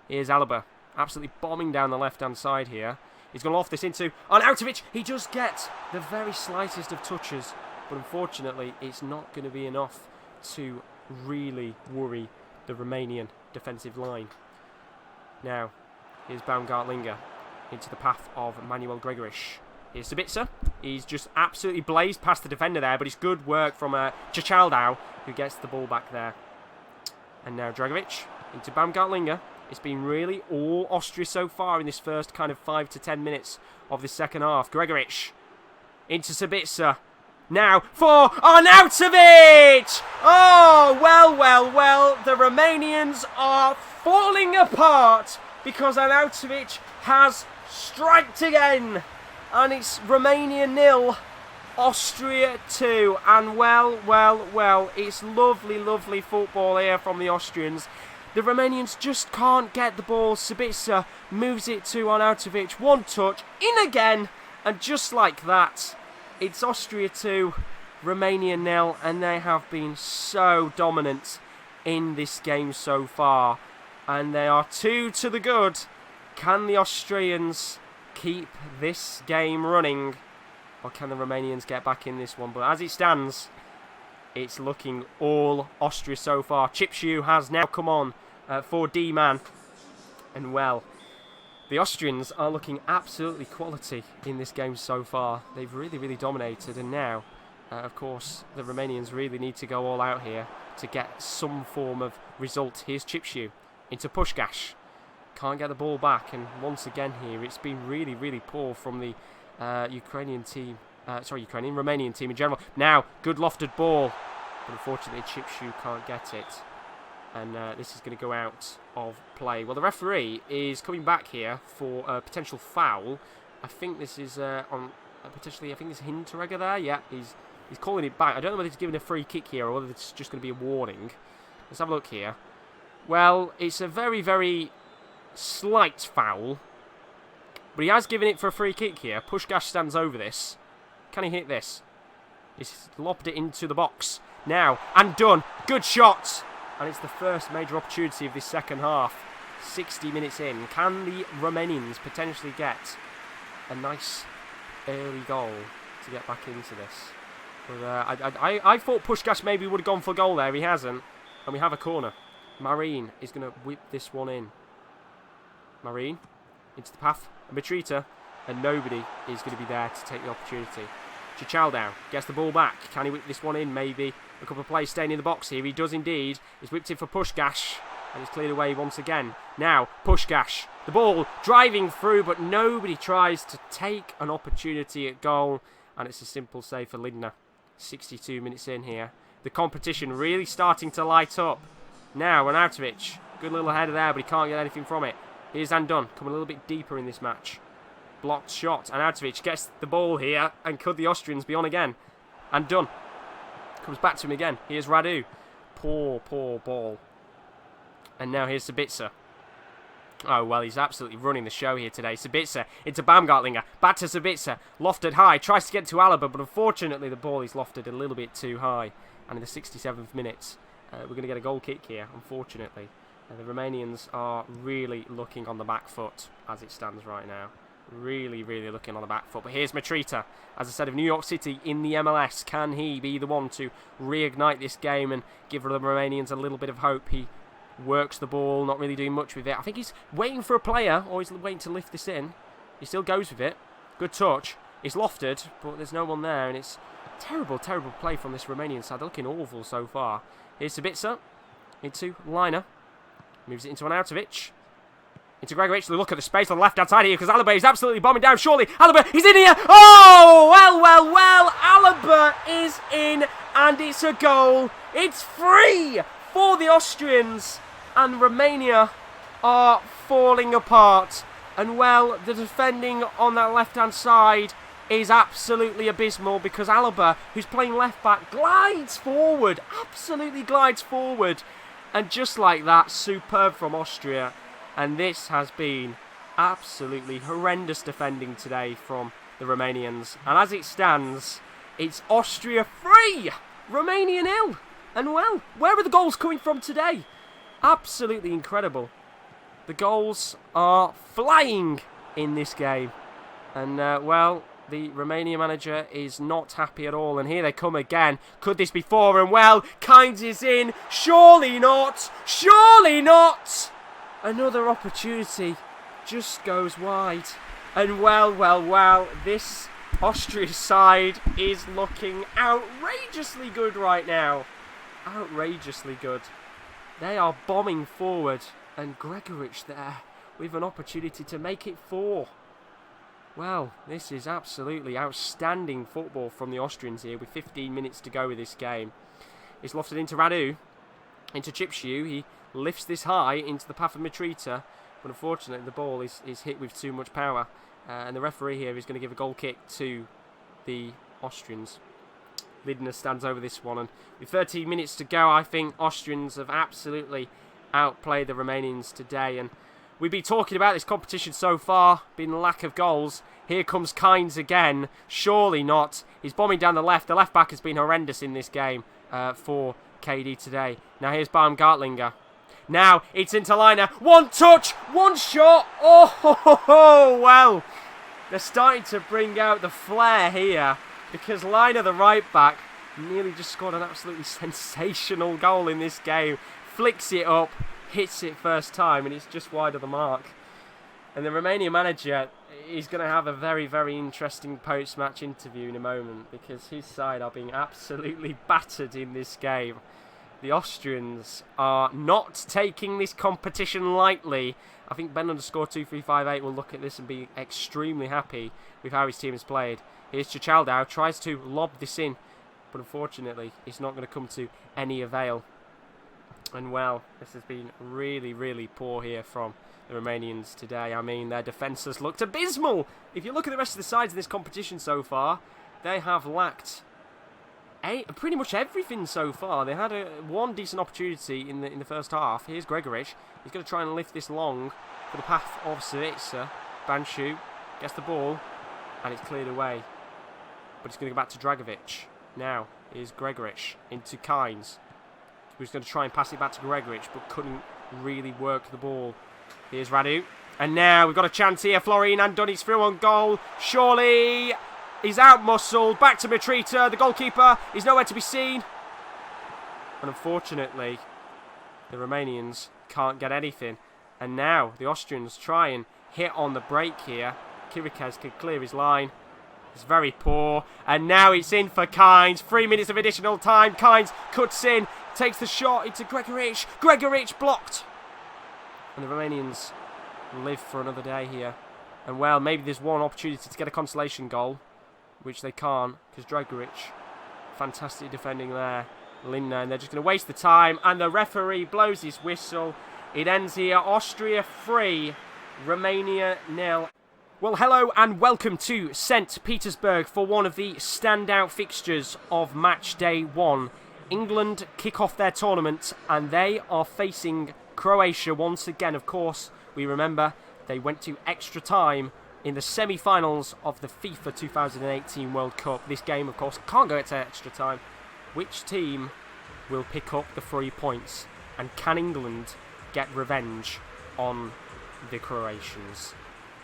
Here's Alaba, absolutely bombing down the left-hand side here. He's going to loft this into Arnautovic. He does get the very slightest of touches, but unfortunately, it's not going to be enough to really worry the Romanian defensive line. Now, here's Baumgartlinger into the path of Manuel Gregorish. Here's Sabitzer. He's just absolutely blazed past the defender there, but it's good work from Chachaldau, who gets the ball back there. And now Dragovic into Baumgartlinger. It's been really all Austria so far in this first kind of 5 to 10 minutes of this second half. Gregoric into Sabitzer. Now for Arnautovic! Oh, well. The Romanians are falling apart because Arnautovic has striked again. And it's Romania 0, Austria 2. And well, it's lovely football here from the Austrians. The Romanians just can't get the ball. Sabitzer moves it to Arnautovic. One touch, in again. And just like that, it's Austria 2, Romania 0. And they have been so dominant in this game so far. And they are 2 to the good. Can the Austrians keep this game running, or can the Romanians get back in this one? But as it stands, it's looking all Austria so far. Chip Shoe has now come on for D-Man, and well, the Austrians are looking absolutely quality in this game so far. They've really dominated, and now of course the Romanians really need to go all out here to get some form of result. Here's Chip Shoe into Puskás. Can't get the ball back, and once again here it's been really poor from the Romanian team in general. Now, good lofted ball, but unfortunately Chip Shoe can't get it, and this is going to go out of play. Well, the referee is coming back here for a potential foul. I think this is potentially, I think it's Hinteregger there. Yeah, he's calling it back. I don't know whether he's giving a free kick here or whether it's just going to be a warning. Let's have a look here. Well, it's a very slight foul, but he has given it for a free kick here. Puskás stands over this. Can he hit this? He's lobbed it into the box. Now, and done. Good shot. And it's the first major opportunity of this second half. 60 minutes in. Can the Romanians potentially get a nice early goal to get back into this? But I thought Puskás maybe would have gone for goal there. He hasn't. And we have a corner. Marine is going to whip this one in. Marine into the path of Mitrita, and nobody is going to be there to take the opportunity. Chachaldau gets the ball back. Can he whip this one in? Maybe. A couple of players staying in the box here. He does indeed. He's whipped it for Puskás, and it's cleared away once again. Now, Puskás. The ball driving through, but nobody tries to take an opportunity at goal, and it's a simple save for Lindner. 62 minutes in here. The competition really starting to light up. Now, Arnautovic. Good little header there, but he can't get anything from it. Here's Andon, coming a little bit deeper in this match. Blocked shot. Arnautovic gets the ball here, and could the Austrians be on again? Andon comes back to him again. Here's Radu. Poor ball. And now here's Sabitzer. Oh, well, he's absolutely running the show here today. Sabitzer into Baumgartlinger. Back to Sabitzer. Lofted high. Tries to get to Alaba, but unfortunately the ball is lofted a little bit too high. And in the 67th minute, we're going to get a goal kick here, unfortunately. The Romanians are really looking on the back foot as it stands right now. Really looking on the back foot. But here's Mitrita, as I said, of New York City in the MLS. Can he be the one to reignite this game and give the Romanians a little bit of hope? He works the ball, not really doing much with it. I think he's waiting for a player, or he's waiting to lift this in. He still goes with it. Good touch. It's lofted, but there's no one there, and it's terrible play from this Romanian side. They're looking awful so far. Here's Sabitzer into Liner. Moves it into Arnautovic. Into Gregoritsch. Look at the space on the left-hand side here because Alaba is absolutely bombing down. Surely, Alaba, he's in here. Oh, well. Alaba is in and it's a goal. It's 3 for the Austrians and Romania are falling apart. And well, the defending on that left-hand side is absolutely abysmal because Alaba, who's playing left-back, glides forward. Absolutely glides forward. And just like that, superb from Austria. And this has been absolutely horrendous defending today from the Romanians. And as it stands, it's Austria 3, Romania 0. And well, where are the goals coming from today? Absolutely incredible. The goals are flying in this game. And well, the Romania manager is not happy at all. And here they come again. Could this be 4? And well, Kynes is in. Surely not. Surely not. Another opportunity just goes wide. And well, this Austria side is looking outrageously good right now. Outrageously good. They are bombing forward. And Gregoritsch there with an opportunity to make it 4. Well, this is absolutely outstanding football from the Austrians here with 15 minutes to go with this game. It's lofted into Radu, into Chipshew. He lifts this high into the path of Mitrita, but unfortunately the ball is hit with too much power. And the referee here is going to give a goal kick to the Austrians. Lidner stands over this one, and with 13 minutes to go, I think Austrians have absolutely outplayed the Romanians today. And we've been talking about this competition so far, been lack of goals. Here comes Kynes again. Surely not. He's bombing down the left. The left back has been horrendous in this game for KD today. Now here's Baumgartlinger. Now it's into Liner. One touch, one shot. Oh, well. They're starting to bring out the flair here because Liner, the right back, nearly just scored an absolutely sensational goal in this game. Flicks it up, hits it first time, and it's just wide of the mark. And the Romanian manager is going to have a very, very interesting post-match interview in a moment because his side are being absolutely battered in this game. The Austrians are not taking this competition lightly. I think Ben_2358 will look at this and be extremely happy with how his team has played. Here's Chichaldo, tries to lob this in, but unfortunately it's not going to come to any avail. And well, this has been really, really poor here from the Romanians today. I mean, their defence has looked abysmal. If you look at the rest of the sides in this competition so far, they have lacked pretty much everything so far. They had one decent opportunity in the first half. Here's Gregoritsch. He's going to try and lift this long for the path of Savitsa. Banshu gets the ball, and it's cleared away. But it's going to go back to Dragovic. Now, here's Gregoritsch into Kynes, who's going to try and pass it back to Gregoritsch, but couldn't really work the ball. Here's Radu. And now we've got a chance here. Florin Andoni's through on goal. Surely he's out-muscled. Back to Mitrita. The goalkeeper is nowhere to be seen. And unfortunately, the Romanians can't get anything. And now the Austrians try and hit on the break here. Kirikes can clear his line. It's very poor. And now it's in for Kynes. 3 minutes of additional time. Kynes cuts in. Takes the shot into Gregoritsch. Gregoritsch blocked. And the Romanians live for another day here. And well, maybe there's one opportunity to get a consolation goal, which they can't, because Dragovic, fantastic defending there. Lindner, and they're just going to waste the time. And the referee blows his whistle. It ends here. Austria 3, Romania 0. Well, hello and welcome to St. Petersburg for one of the standout fixtures of match day 1. England kick off their tournament and they are facing Croatia once again. Of course, we remember they went to extra time in the semi-finals of the FIFA 2018 World Cup. This game, of course, can't go to extra time. Which team will pick up the 3 points? And can England get revenge on the Croatians?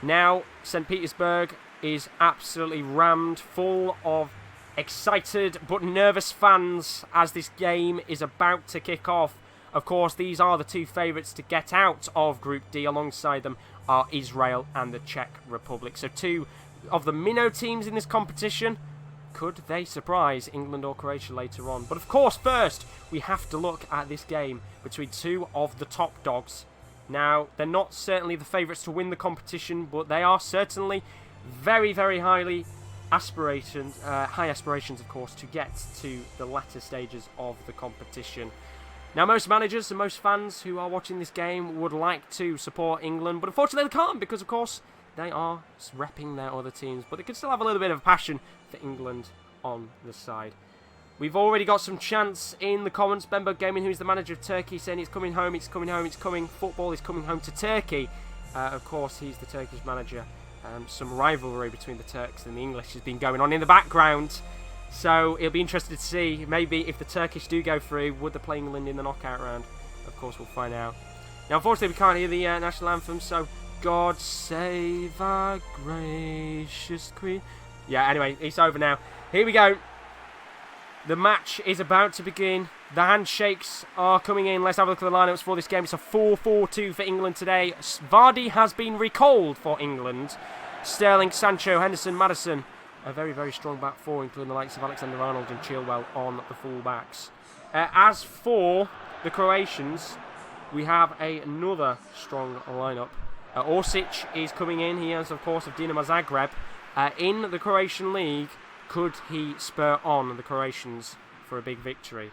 Now, St. Petersburg is absolutely rammed full of excited but nervous fans as this game is about to kick off. Of course, these are the two favourites to get out of Group D. Alongside them are Israel and the Czech Republic. So two of the minnow teams in this competition. Could they surprise England or Croatia later on? But of course, first, we have to look at this game between two of the top dogs Now, they're not certainly the favourites to win the competition, but they are certainly very, very high aspirations, of course, to get to the latter stages of the competition. Now, most managers and most fans who are watching this game would like to support England, but unfortunately they can't because, of course, they are repping their other teams. But they can still have a little bit of passion for England on the side. We've already got some chants in the comments. Benberg Gaming, who's the manager of Turkey, saying it's coming home, it's coming home, it's coming. Football is coming home to Turkey. Of course, he's the Turkish manager. Some rivalry between the Turks and the English has been going on in the background. So it'll be interesting to see, maybe if the Turkish do go through, would they play England in the knockout round? Of course, we'll find out. Now, unfortunately, we can't hear the national anthem, so God save our gracious Queen. Yeah, anyway, it's over now. Here we go. The match is about to begin. The handshakes are coming in. Let's have a look at the lineups for this game. It's a 4-4-2 for England today. Vardy has been recalled for England. Sterling, Sancho, Henderson, Maddison. A very, very strong back four, including the likes of Alexander-Arnold and Chilwell on the full-backs. As for the Croatians, we have another strong lineup. Orsic is coming in. He is, of course, of Dinamo Zagreb. In the Croatian league, could he spur on the Croatians for a big victory?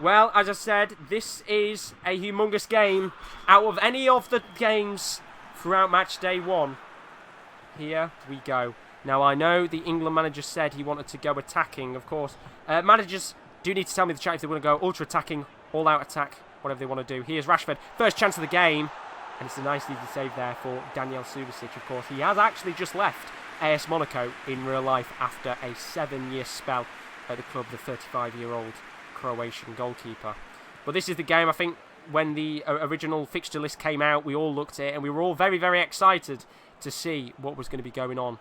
Well, as I said, this is a humongous game. Out of any of the games throughout match day 1, here we go. Now, I know the England manager said he wanted to go attacking, of course. Managers do need to tell me in the chat if they want to go ultra-attacking, all-out attack, whatever they want to do. Here's Rashford, first chance of the game. And it's a nice easy save there for Daniel Subasic, of course. He has actually just left AS Monaco in real life after a 7-year spell at the club, the 35-year-old Croatian goalkeeper. But this is the game, I think, when the original fixture list came out, we all looked at it and we were all very, very excited to see what was going to be going on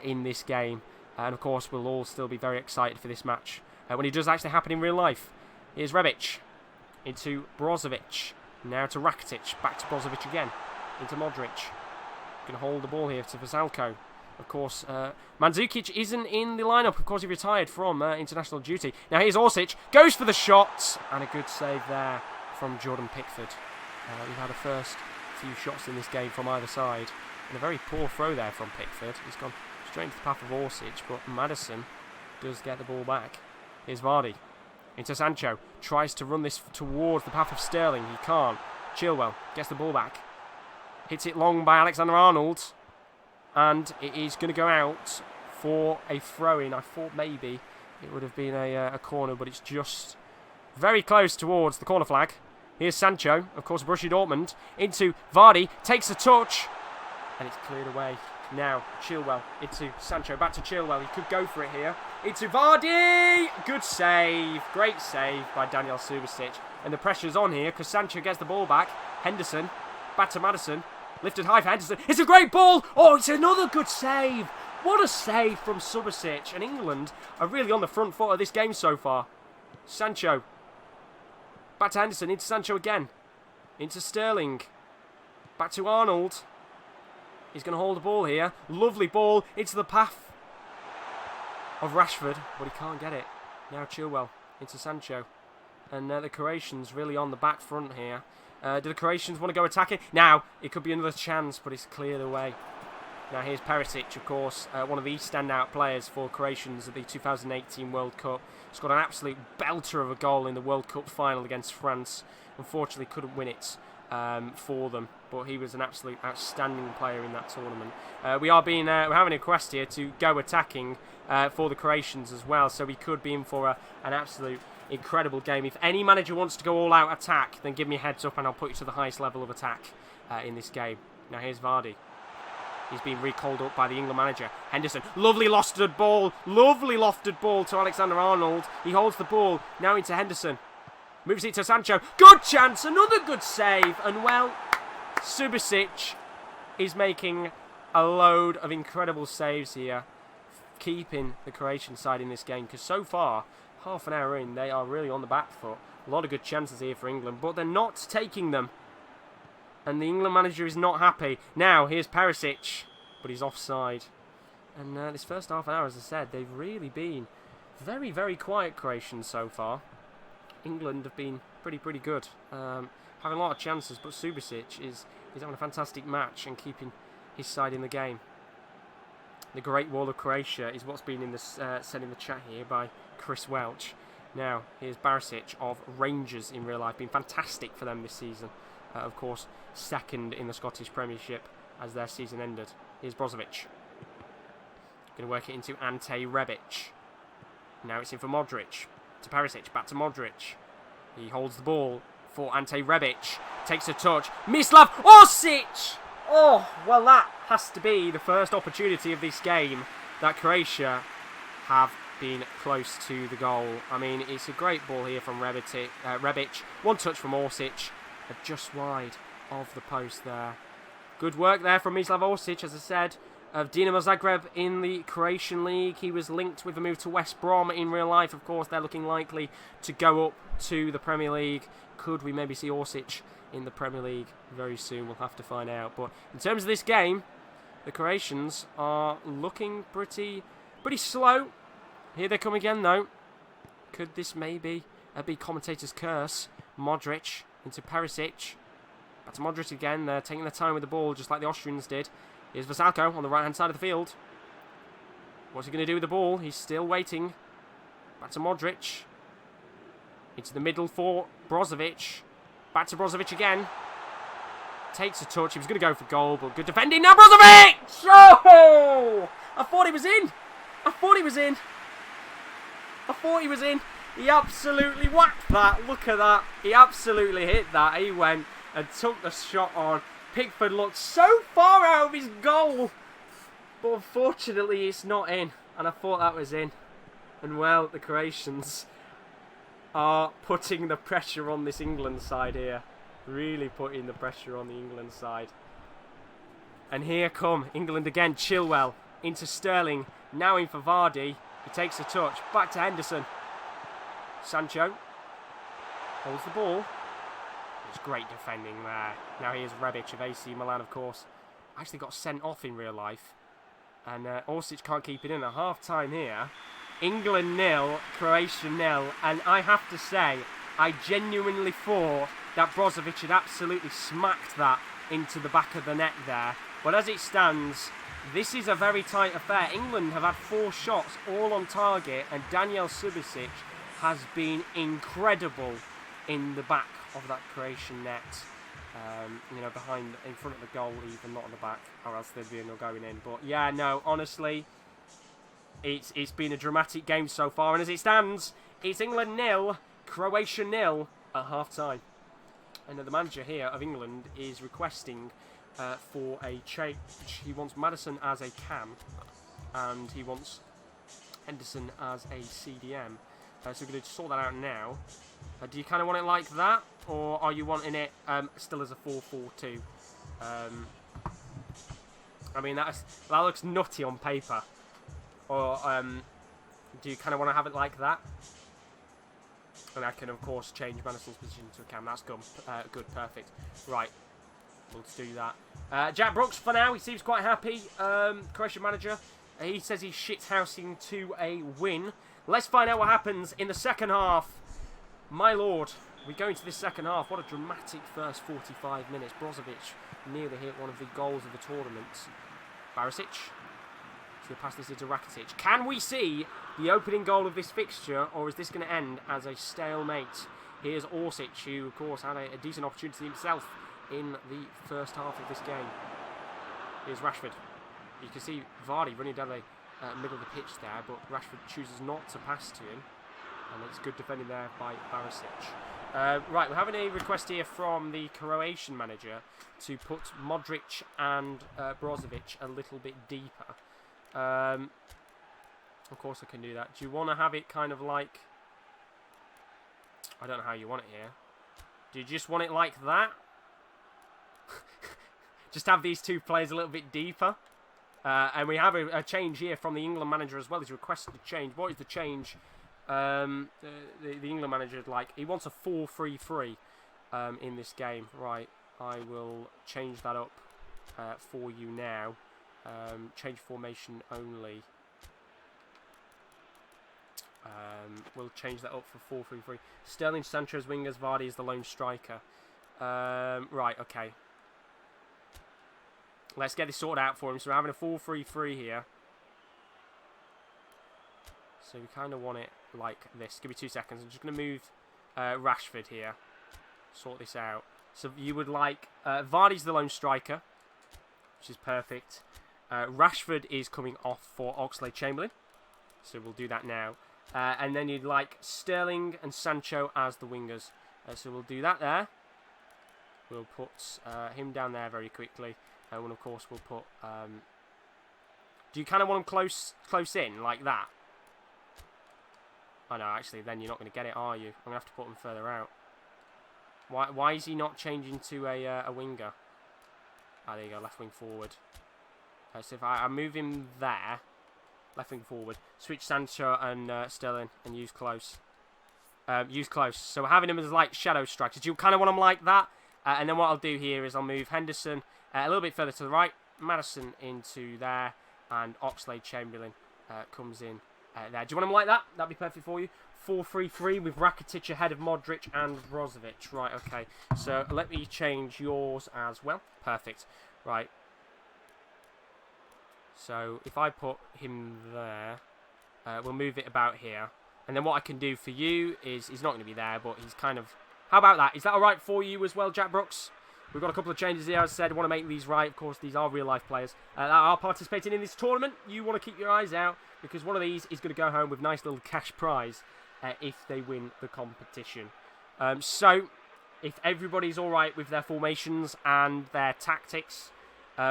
in this game. And of course, we'll all still be very excited for this match when it does actually happen in real life. Here's Rebic into Brozovic. Now to Rakitic. Back to Brozovic again. Into Modric. Going to hold the ball here to Vasalko. Of course, Mandzukic isn't in the lineup. Of course, he retired from international duty. Now here's Orsic. Goes for the shot. And a good save there from Jordan Pickford. We've had a first few shots in this game from either side. And a very poor throw there from Pickford. He's gone straight into the path of Orsic. But Maddison does get the ball back. Here's Vardy. Into Sancho. Tries to run this towards the path of Sterling. He can't. Chilwell gets the ball back. Hits it long by Alexander-Arnold. And it is going to go out for a throw-in. I thought maybe it would have been a corner, but it's just very close towards the corner flag. Here's Sancho, of course, Borussia Dortmund. Into Vardy. Takes a touch. And it's cleared away. Now, Chilwell into Sancho. Back to Chilwell. He could go for it here. Into Vardy! Good save. Great save by Daniel Subasic. And the pressure's on here because Sancho gets the ball back. Henderson. Back to Maddison. Lifted high for Henderson. It's a great ball! Oh, it's another good save! What a save from Subasic. And England are really on the front foot of this game so far. Sancho. Back to Henderson. Into Sancho again. Into Sterling. Back to Arnold. He's going to hold the ball here. Lovely ball into the path of Rashford, but he can't get it. Now Chilwell into Sancho. And the Croatians really on the back front here. Do the Croatians want to go attacking? Now, it could be another chance, but it's cleared away. Now here's Perisic, of course, one of the standout players for Croatians at the 2018 World Cup. He's got an absolute belter of a goal in the World Cup final against France. Unfortunately, couldn't win it for them, but he was an absolute outstanding player in that tournament. We're having a request here to go attacking for the Croatians as well, so we could be in for an absolute incredible game. If any manager wants to go all-out attack, then give me a heads up and I'll put you to the highest level of attack in this game. Now here's Vardy. He's been recalled up by the England manager. Henderson, lovely lofted ball to Alexander-Arnold. He holds the ball, now into Henderson. Moves it to Sancho. Good chance, another good save. And well, Subasic is making a load of incredible saves here, keeping the Croatian side in this game. Because so far, half an hour in, they are really on the back foot. A lot of good chances here for England, but they're not taking them. And the England manager is not happy. Now, here's Perisic, but he's offside. And this first half an hour, as I said, they've really been very, very quiet, Croatians, so far. England have been pretty good. having a lot of chances, but Subasic is having a fantastic match and keeping his side in the game. The Great Wall of Croatia is what's been in the said in the chat here by Chris Welch. Now, here's Barisic of Rangers in real life. Been fantastic for them this season. Of course, second in the Scottish Premiership as their season ended. Here's Brozovic. Going to work it into Ante Rebic. Now it's in for Modric. To Perisic, back to Modric. He holds the ball for Ante Rebic. Takes a touch. Mislav Orsic! Oh, well that has to be the first opportunity of this game that Croatia have been close to the goal. I mean, it's a great ball here from Rebic. One touch from Orsic, just wide of the post there. Good work there from Mislav Orsic, as I said, of Dinamo Zagreb in the Croatian league. He was linked with a move to West Brom in real life. Of course, they're looking likely to go up to the Premier League. Could we maybe see Orsic in the Premier League very soon? We'll have to find out. But in terms of this game, the Croatians are looking pretty slow. Here they come again, though. Could this maybe be commentator's curse? Modric into Perisic. Back to Modric again. They're taking their time with the ball, just like the Austrians did. Here's Vasalko on the right-hand side of the field. What's he going to do with the ball? He's still waiting. Back to Modric. Into the middle for Brozovic. Back to Brozovic again. Takes a touch. He was going to go for goal, but good defending. Now Brozovic! Oh! I thought he was in. I thought he was in. I thought he was in. He absolutely whacked that. Look at that. He absolutely hit that. He went and took the shot on. Pickford looked so far out of his goal. But unfortunately, it's not in. And I thought that was in. And well, the Croatians are putting the pressure on this England side here. Really putting the pressure on the England side. And here come England again. Chilwell into Sterling. Now in for Vardy. He takes a touch. Back to Henderson. Sancho holds the ball. It's great defending there. Now here's Rebic of AC Milan, of course. Actually got sent off in real life. And Orsic can't keep it in at half-time here. England 0, Croatia 0. And I have to say, I genuinely thought that Brozovic had absolutely smacked that into the back of the net there. But as it stands, this is a very tight affair. England have had 4 shots, all on target. And Daniel Subasic has been incredible in the back of that Croatian net. You know, in front of the goal even, not on the back, or else they'd be going in. But yeah, no, honestly, it's been a dramatic game so far. And as it stands, it's England 0, Croatia 0 at half-time. And the manager here of England is requesting for a change. He wants Maddison as a cam, and he wants Henderson as a CDM. So we're going to sort that out now. Do you kind of want it like that, or are you wanting it still as a 4-4-2? I mean, that looks nutty on paper. Or do you kind of want to have it like that? And I can, of course, change Maddison's position to a cam. That's good. Good, perfect. Right, let's do that. Jack Brooks, for now, he seems quite happy. Croatian manager. He says he's shithousing to a win. Let's find out what happens in the second half. My lord, we go into this second half. What a dramatic first 45 minutes. Brozovic nearly hit one of the goals of the tournament. Barisic. Should we pass this into Rakitic? Can we see the opening goal of this fixture, or is this going to end as a stalemate? Here's Orsic, who, of course, had a decent opportunity himself in the first half of this game. Here's Rashford. You can see Vardy running down the middle of the pitch there, but Rashford chooses not to pass to him. And it's good defending there by Barisic. Right, we're having a request here from the Croatian manager to put Modric and Brozovic a little bit deeper. Of course I can do that. Do you want to have it kind of like... I don't know how you want it here. Do you just want it like that? Just have these two players a little bit deeper. And we have a change here from the England manager as well. He's requested a change. What is the change? The England manager, he wants a 4-3-3 in this game. Right, I will change that up for you now. Change formation only. We'll change that up for 4-3-3. Sterling, Sancho's wingers, Vardy is the lone striker. Right, okay. Let's get this sorted out for him. So we're having a 4-3-3 here. So we kind of want it like this. Give me 2 seconds. I'm just going to move Rashford here. Sort this out. So you would like... Vardy's the lone striker, which is perfect. Rashford is coming off for Oxlade-Chamberlain. So we'll do that now. And then you'd like Sterling and Sancho as the wingers. So we'll do that there. We'll put him down there very quickly. And of course we'll put... do you kind of want him close in, like that? Oh no, actually, then you're not going to get it, are you? I'm going to have to put him further out. Why is he not changing to a winger? Ah, there you go, left wing forward. So if I move him there, left wing forward, switch Sancho and Sterling and use close. Use close. So we're having him as like shadow strikers. Do you kind of want him like that? And then what I'll do here is I'll move Henderson a little bit further to the right, Maddison into there, and Oxlade-Chamberlain comes in there. Do you want him like that? That'd be perfect for you. 4-3-3 with Rakitic ahead of Modric and Brozovic. Right, okay. So let me change yours as well. Perfect. Right. So if I put him there, we'll move it about here. And then what I can do for you is, he's not going to be there, but he's kind of... How about that? Is that all right for you as well, Jack Brooks? We've got a couple of changes here, as I said. I want to make these right. Of course, these are real-life players that are participating in this tournament. You want to keep your eyes out, because one of these is going to go home with a nice little cash prize if they win the competition. So, if everybody's all right with their formations and their tactics,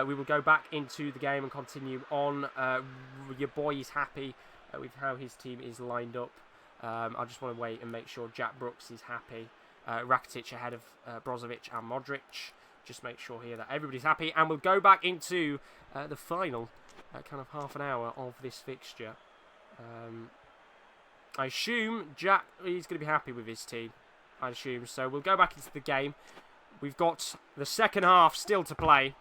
we will go back into the game and continue on. Your boy is happy with how his team is lined up. I just want to wait and make sure Jack Brooks is happy. Rakitic ahead of Brozovic and Modric. Just make sure here that everybody's happy. And we'll go back into the final kind of half an hour of this fixture. I assume Jack is going to be happy with his team. I assume. So we'll go back into the game. We've got the second half still to play.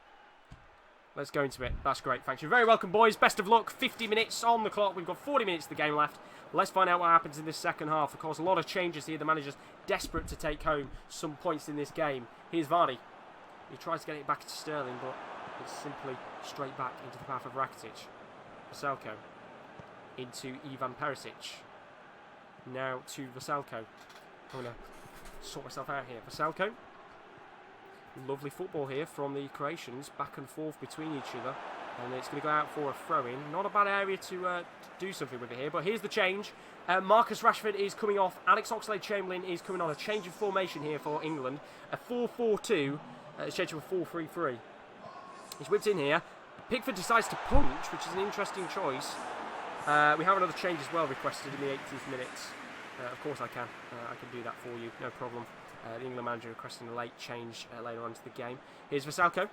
Let's go into it. That's great. Thanks. You're very welcome, boys. Best of luck. 50 minutes on the clock. We've got 40 minutes of the game left. Let's find out what happens in this second half. Of course, a lot of changes here. The manager's desperate to take home some points in this game. Here's Vardy. He tries to get it back to Sterling, but it's simply straight back into the path of Rakitic. Vaselko. Into Ivan Perisic. Now to Vaselko. I'm going to sort myself out here. Vaselko. Lovely football here from the Croatians. Back and forth between each other. And it's going to go out for a throw-in. Not a bad area to do something with it here. But here's the change. Marcus Rashford is coming off. Alex Oxlade-Chamberlain is coming on. A change of formation here for England. A 4-4-2. Schedule 4-3-3. He's whipped in here. Pickford decides to punch, which is an interesting choice. We have another change as well requested in the 80th minutes. Of course I can. I can do that for you. No problem. The England manager requesting a late change later on into the game. Here's Vaselko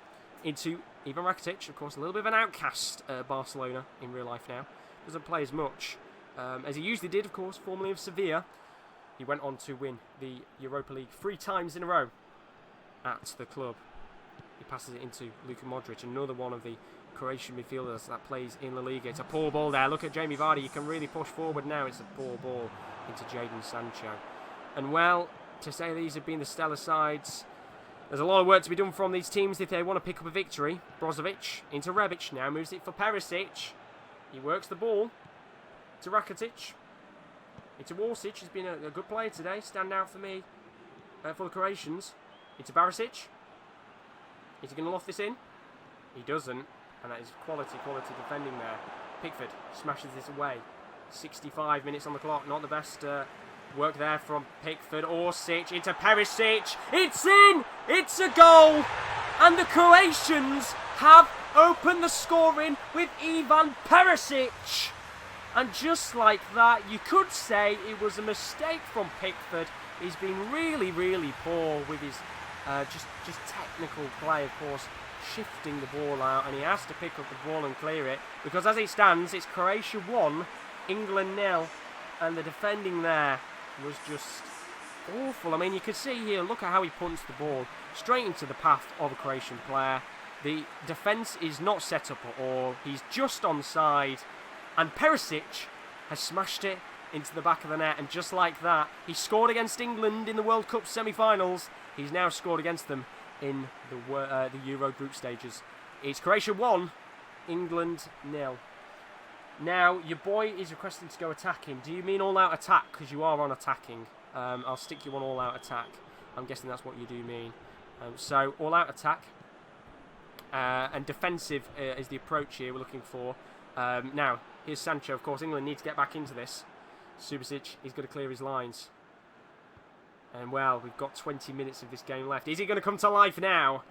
into Ivan Rakitic. Of course, a little bit of an outcast Barcelona in real life now. Doesn't play as much as he usually did, of course, formerly of Sevilla. He went on to win the Europa League 3 times in a row at the club. He passes it into Luka Modric, another one of the Croatian midfielders that plays in La Liga. It's a poor ball there. Look at Jamie Vardy. He can really push forward now. It's a poor ball into Jadon Sancho. And well, to say these have been the stellar sides, there's a lot of work to be done from these teams if they want to pick up a victory. Brozovic into Rebic. Now moves it for Perisic. He works the ball to Rakitic. Into Orsic. He's been a good player today. Stand out for me for the Croatians. Into Barisic. Is he going to loft this in? He doesn't. And that is quality defending there. Pickford smashes this away. 65 minutes on the clock. Not the best work there from Pickford. Orsic into Perisic. It's in! It's a goal! And the Croatians have opened the scoring with Ivan Perisic. And just like that, you could say it was a mistake from Pickford. He's been really, really poor with his just technical play, of course, shifting the ball out, and he has to pick up the ball and clear it, because as it stands, it's Croatia 1, England 0, and the defending there was just awful. I mean, you can see here, look at how he punts the ball straight into the path of a Croatian player. The defence is not set up at all. He's just onside, and Perisic has smashed it into the back of the net, and just like that, he scored against England in the World Cup semi-finals, He's now scored against them in the Euro group stages. It's Croatia 1, England 0. Now, your boy is requesting to go attacking. Do you mean all-out attack? Because you are on attacking. I'll stick you on all-out attack. I'm guessing that's what you do mean. So, all-out attack. And defensive is the approach here we're looking for. Now, here's Sancho. Of course, England need to get back into this. Subasic, he's got to clear his lines. And, well, we've got 20 minutes of this game left. Is he going to come to life now?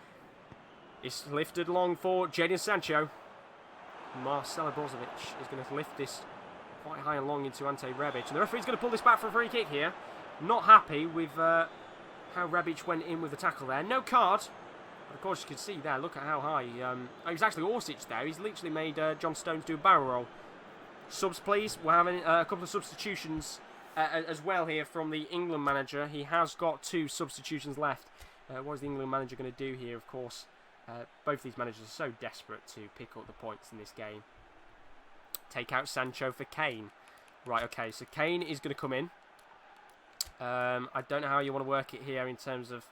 It's lifted long for Jadon Sancho. Marcelo Brozovic is going to lift this quite high and long into Ante Rebic. And the referee's going to pull this back for a free kick here. Not happy with how Rebic went in with the tackle there. No card. But of course you can see there, look at how high. It was actually Orsic there. He's literally made John Stones do a barrel roll. Subs please. We're having a couple of substitutions as well here from the England manager. He has got 2 substitutions left. What is the England manager going to do here, of course? Both these managers are so desperate to pick up the points in this game. Take out Sancho for Kane. Right, okay, so Kane is going to come in. I don't know how you want to work it here in terms of...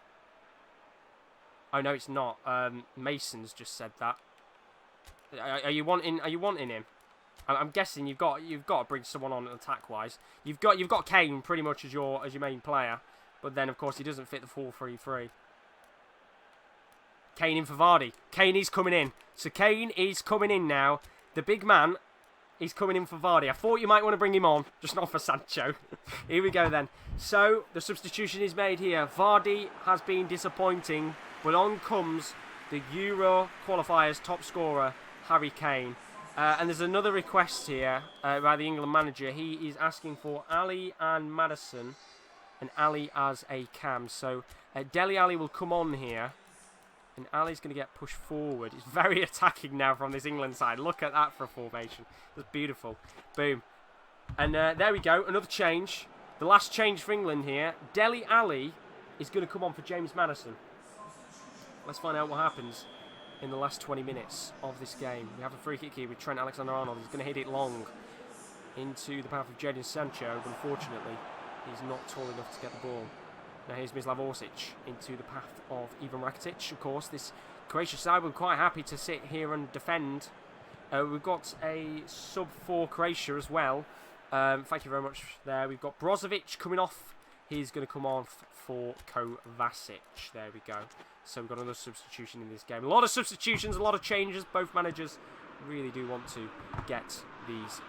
Oh, no, it's not. Mason's just said that. Are you wanting him? I'm guessing you've got to bring someone on attack-wise. You've got Kane pretty much as your main player, but then, of course, he doesn't fit the 4-3-3. Kane in for Vardy. Kane is coming in. So Kane is coming in now. The big man is coming in for Vardy. I thought you might want to bring him on, just not for Sancho. Here we go then. So the substitution is made here. Vardy has been disappointing, but on comes the Euro qualifiers top scorer, Harry Kane. And there's another request here by the England manager. He is asking for Ali and Maddison, and Ali as a cam. So Dele Alli will come on here. And Ali's going to get pushed forward. It's very attacking now from this England side. Look at that for a formation. That's beautiful. Boom. And there we go. Another change. The last change for England here. Dele Alli is going to come on for James Maddison. Let's find out what happens in the last 20 minutes of this game. We have a free kick here with Trent Alexander-Arnold. He's going to hit it long into the path of Jadon Sancho. But unfortunately, he's not tall enough to get the ball. Now here's Mislav Orsic into the path of Ivan Rakitic. Of course, this Croatia side were quite happy to sit here and defend. We've got a sub for Croatia as well. Thank you very much there. We've got Brozovic coming off. He's going to come off for Kovacic. There we go. So we've got another substitution in this game. A lot of substitutions, a lot of changes. Both managers really do want to get these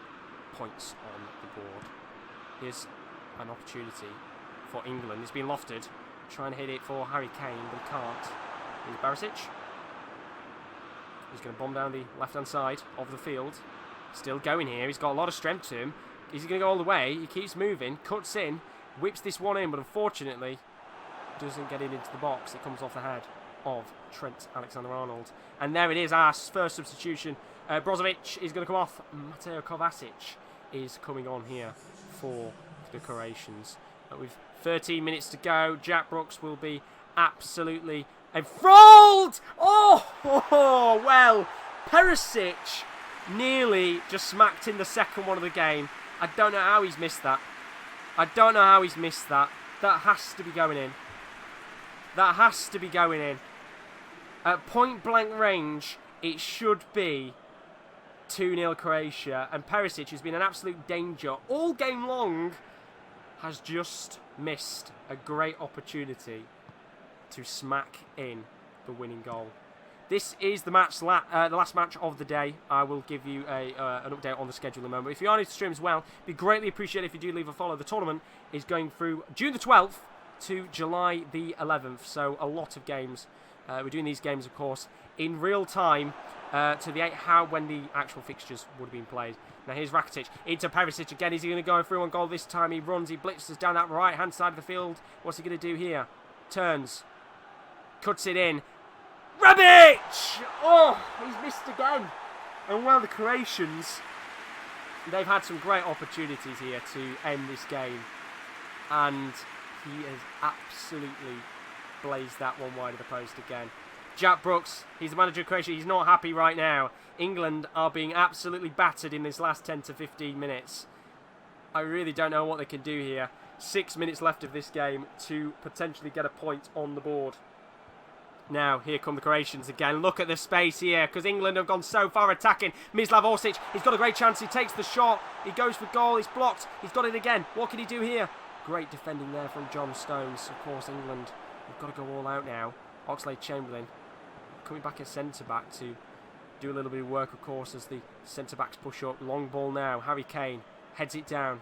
points on the board. Here's an opportunity for England. It's been lofted. Trying to hit it for Harry Kane, but he can't. Here's Barisic. He's going to bomb down the left-hand side of the field. Still going here. He's got a lot of strength to him. Is he going to go all the way? He keeps moving. Cuts in. Whips this one in, but unfortunately doesn't get it into the box. It comes off the head of Trent Alexander-Arnold. And there it is, our first substitution. Brozovic is going to come off. Mateo Kovacic is coming on here for the Croatians. With 13 minutes to go, Jack Brooks will be absolutely enthralled. Oh, well, Perisic nearly just smacked in the second one of the game. I don't know how he's missed that. That has to be going in. At point blank range, it should be 2-0 Croatia. And Perisic, who's been an absolute danger all game long, has just missed a great opportunity to smack in the winning goal. This is the match, the last match of the day. I will give you an update on the schedule in a moment. If you are new to stream as well, it'd be greatly appreciated if you do leave a follow. The tournament is going through June the 12th to July the 11th, so a lot of games. We're doing these games, of course, in real time when the actual fixtures would have been played. Now here's Rakitic into Perisic again. Is he going to go through on goal this time? He runs, he blitzes down that right-hand side of the field. What's he going to do here? Turns, cuts it in. Rebic! Oh, he's missed again. And well, the Croatians, they've had some great opportunities here to end this game. And he has absolutely blazed that one wide of the post again. Jack Brooks, he's the manager of Croatia. He's not happy right now. England are being absolutely battered in this last 10 to 15 minutes. I really don't know what they can do here. 6 minutes left of this game to potentially get a point on the board. Now, here come the Croatians again. Look at the space here, because England have gone so far attacking. Mislav Orsic, he's got a great chance. He takes the shot. He goes for goal. He's blocked. He's got it again. What can he do here? Great defending there from John Stones. Of course, England have got to go all out now. Oxlade-Chamberlain coming back as centre-back to do a little bit of work, of course, as the centre-backs push up. Long ball now. Harry Kane heads it down.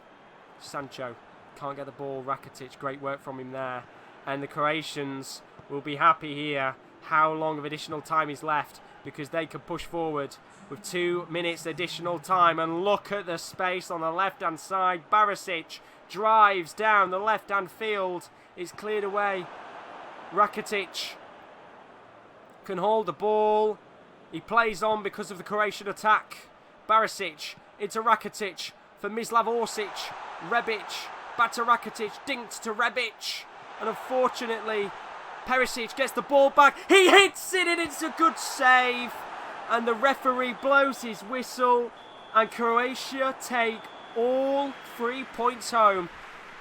Sancho can't get the ball. Rakitic, great work from him there. And the Croatians will be happy here. How long of additional time is left, because they can push forward with 2 minutes additional time. And look at the space on the left-hand side. Barisic drives down the left-hand field. It's cleared away. Rakitic can hold the ball. He plays on because of the Croatian attack. Barisic into Rakitic for Mislav Orsic. Rebic back to Rakitic. Dinked to Rebic. And unfortunately, Perisic gets the ball back. He hits it and it's a good save. And the referee blows his whistle. And Croatia take all 3 points home.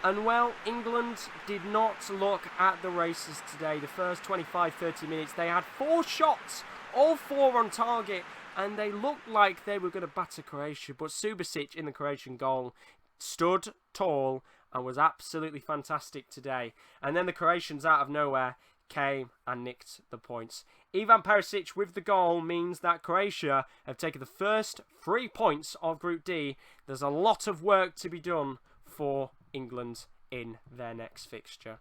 And well, England did not look at the races today. The first 25-30 minutes, they had 4 shots, all 4 on target. And they looked like they were going to batter Croatia. But Subasic in the Croatian goal stood tall and was absolutely fantastic today. And then the Croatians out of nowhere came and nicked the points. Ivan Perisic with the goal means that Croatia have taken the first 3 points of Group D. There's a lot of work to be done for England in their next fixture.